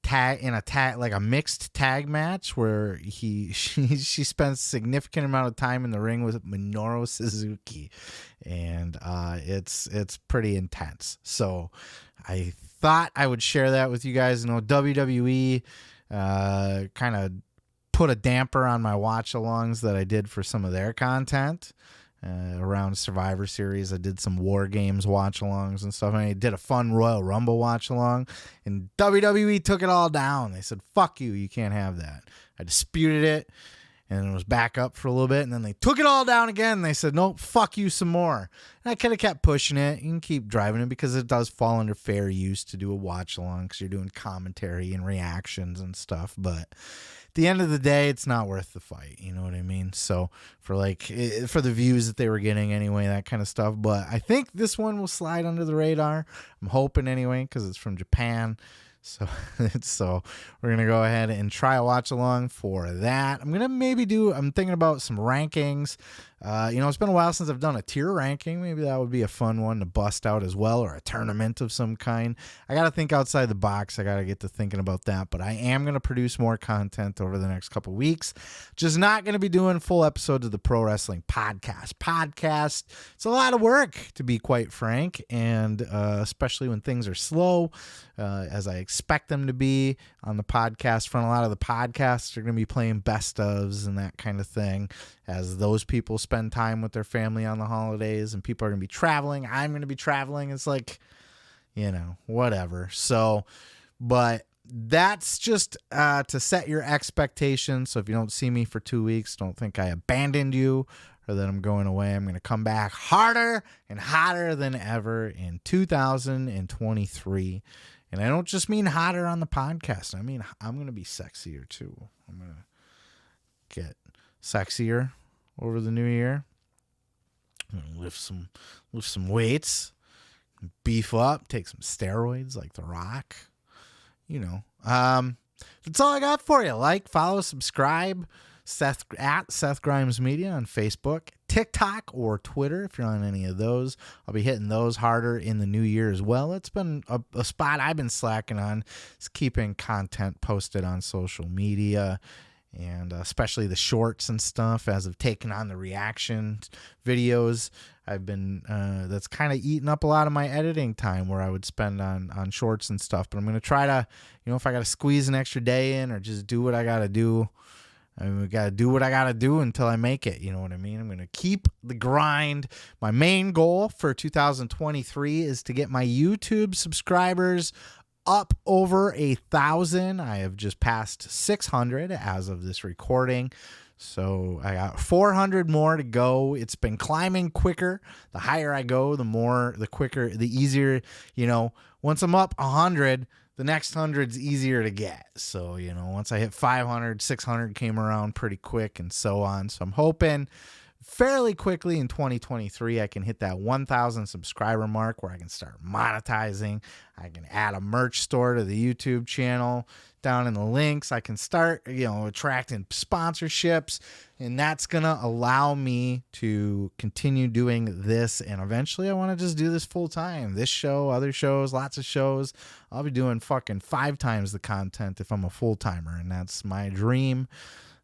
like a mixed tag match where she spends significant amount of time in the ring with Minoru Suzuki, and it's pretty intense. So I thought I would share that with you guys. WWE kind of put a damper on my watch alongs that I did for some of their content. Around Survivor Series, I did some War Games watch-alongs and stuff, and I did a fun Royal Rumble watch-along, and WWE took it all down. They said, fuck you, you can't have that. I disputed it, and it was back up for a little bit, and then they took it all down again, and they said, no, fuck you some more. And I kind of kept pushing it. You can keep driving it because it does fall under fair use to do a watch-along because you're doing commentary and reactions and stuff, but at the end of the day, it's not worth the fight. You know what I mean? So for the views that they were getting anyway, that kind of stuff. But I think this one will slide under the radar. I'm hoping anyway, because it's from Japan. So we're going to go ahead and try a watch along for that. I'm thinking about some rankings. It's been a while since I've done a tier ranking. Maybe that would be a fun one to bust out as well, or a tournament of some kind. I got to think outside the box. I got to get to thinking about that, but I am going to produce more content over the next couple weeks. Just not going to be doing full episodes of the Pro Wrestling Podcast. It's a lot of work, to be quite frank, and especially when things are slow, as I expect them to be on the podcast front. A lot of the podcasts are going to be playing best ofs and that kind of thing, as those people spend time with their family on the holidays, and people are going to be traveling. I'm going to be traveling. It's like, whatever. So, but that's just to set your expectations. So if you don't see me for 2 weeks, don't think I abandoned you or that I'm going away. I'm going to come back harder and hotter than ever in 2023. And I don't just mean hotter on the podcast. I mean, I'm going to be sexier too. I'm going to get sexier over the new year. I'm going to lift some weights, beef up, take some steroids like The Rock. You know, that's all I got for you. Like, follow, subscribe. Seth at Seth Grimes Media on Facebook, TikTok, or Twitter if you're on any of those. I'll be hitting those harder in the new year as well. It's been a spot I've been slacking on. It's keeping content posted on social media, and especially the shorts and stuff. As I've taken on the reaction videos, I've been that's kind of eating up a lot of my editing time where I would spend on shorts and stuff. But I'm gonna try to, if I got to squeeze an extra day in or just do what I got to do. I mean, we got to do what I got to do until I make it. You know what I mean? I'm going to keep the grind. My main goal for 2023 is to get my YouTube subscribers up over 1,000. I have just passed 600 as of this recording. So I got 400 more to go. It's been climbing quicker. The higher I go, the quicker, the easier, once I'm up 100, the next 100's easier to get. So, once I hit 500, 600 came around pretty quick and so on. So I'm hoping fairly quickly in 2023, I can hit that 1,000 subscriber mark where I can start monetizing. I can add a merch store to the YouTube channel down in the links. I can start, attracting sponsorships, and that's going to allow me to continue doing this. And eventually I want to just do this full time. This show, other shows, lots of shows. I'll be doing fucking 5 times the content if I'm a full timer. And that's my dream.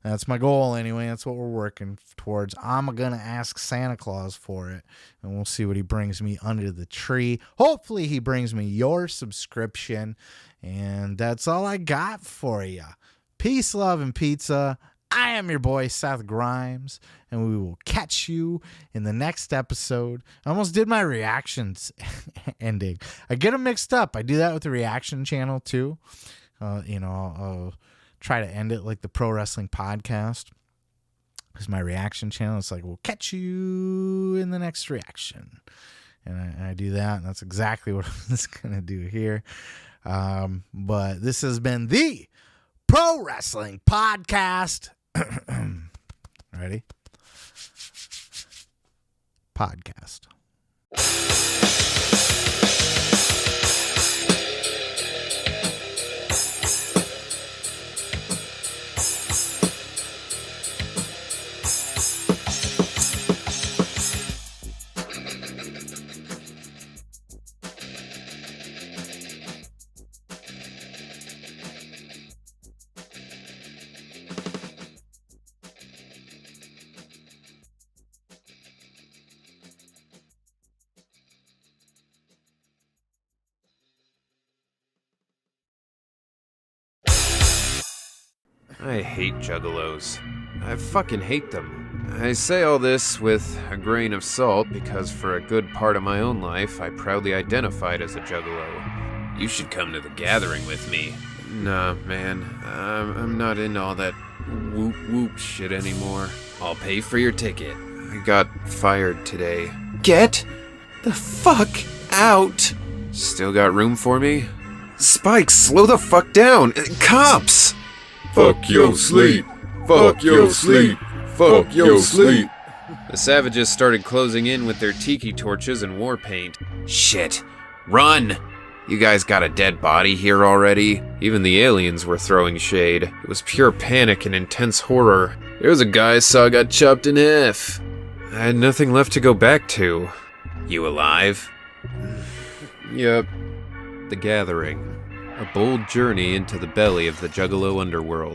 That's my goal anyway. That's what we're working towards. I'm going to ask Santa Claus for it, and we'll see what he brings me under the tree. Hopefully he brings me your subscription, and that's all I got for you. Peace, love, and pizza. I am your boy, Seth Grimes, and we will catch you in the next episode. I almost did my reactions ending. I get them mixed up. I do that with the reaction channel too. I'll try to end it like the Pro Wrestling Podcast. Because my reaction channel, it's like, we'll catch you in the next reaction. And I do that, and that's exactly what I'm just going to do here. But this has been the Pro Wrestling Podcast. Ready? Podcast. I hate juggalos. I fucking hate them. I say all this with a grain of salt because for a good part of my own life, I proudly identified as a juggalo. You should come to the gathering with me. Nah, man. I'm not into all that whoop-whoop shit anymore. I'll pay for your ticket. I got fired today. Get the fuck out! Still got room for me? Spike, slow the fuck down! Cops! Fuck your sleep. Fuck your sleep. Fuck your sleep. The savages started closing in with their tiki torches and war paint. Shit. Run! You guys got a dead body here already? Even the aliens were throwing shade. It was pure panic and intense horror. There was a guy I saw got chopped in half. I had nothing left to go back to. You alive? Yep. The Gathering. A bold journey into the belly of the Juggalo underworld.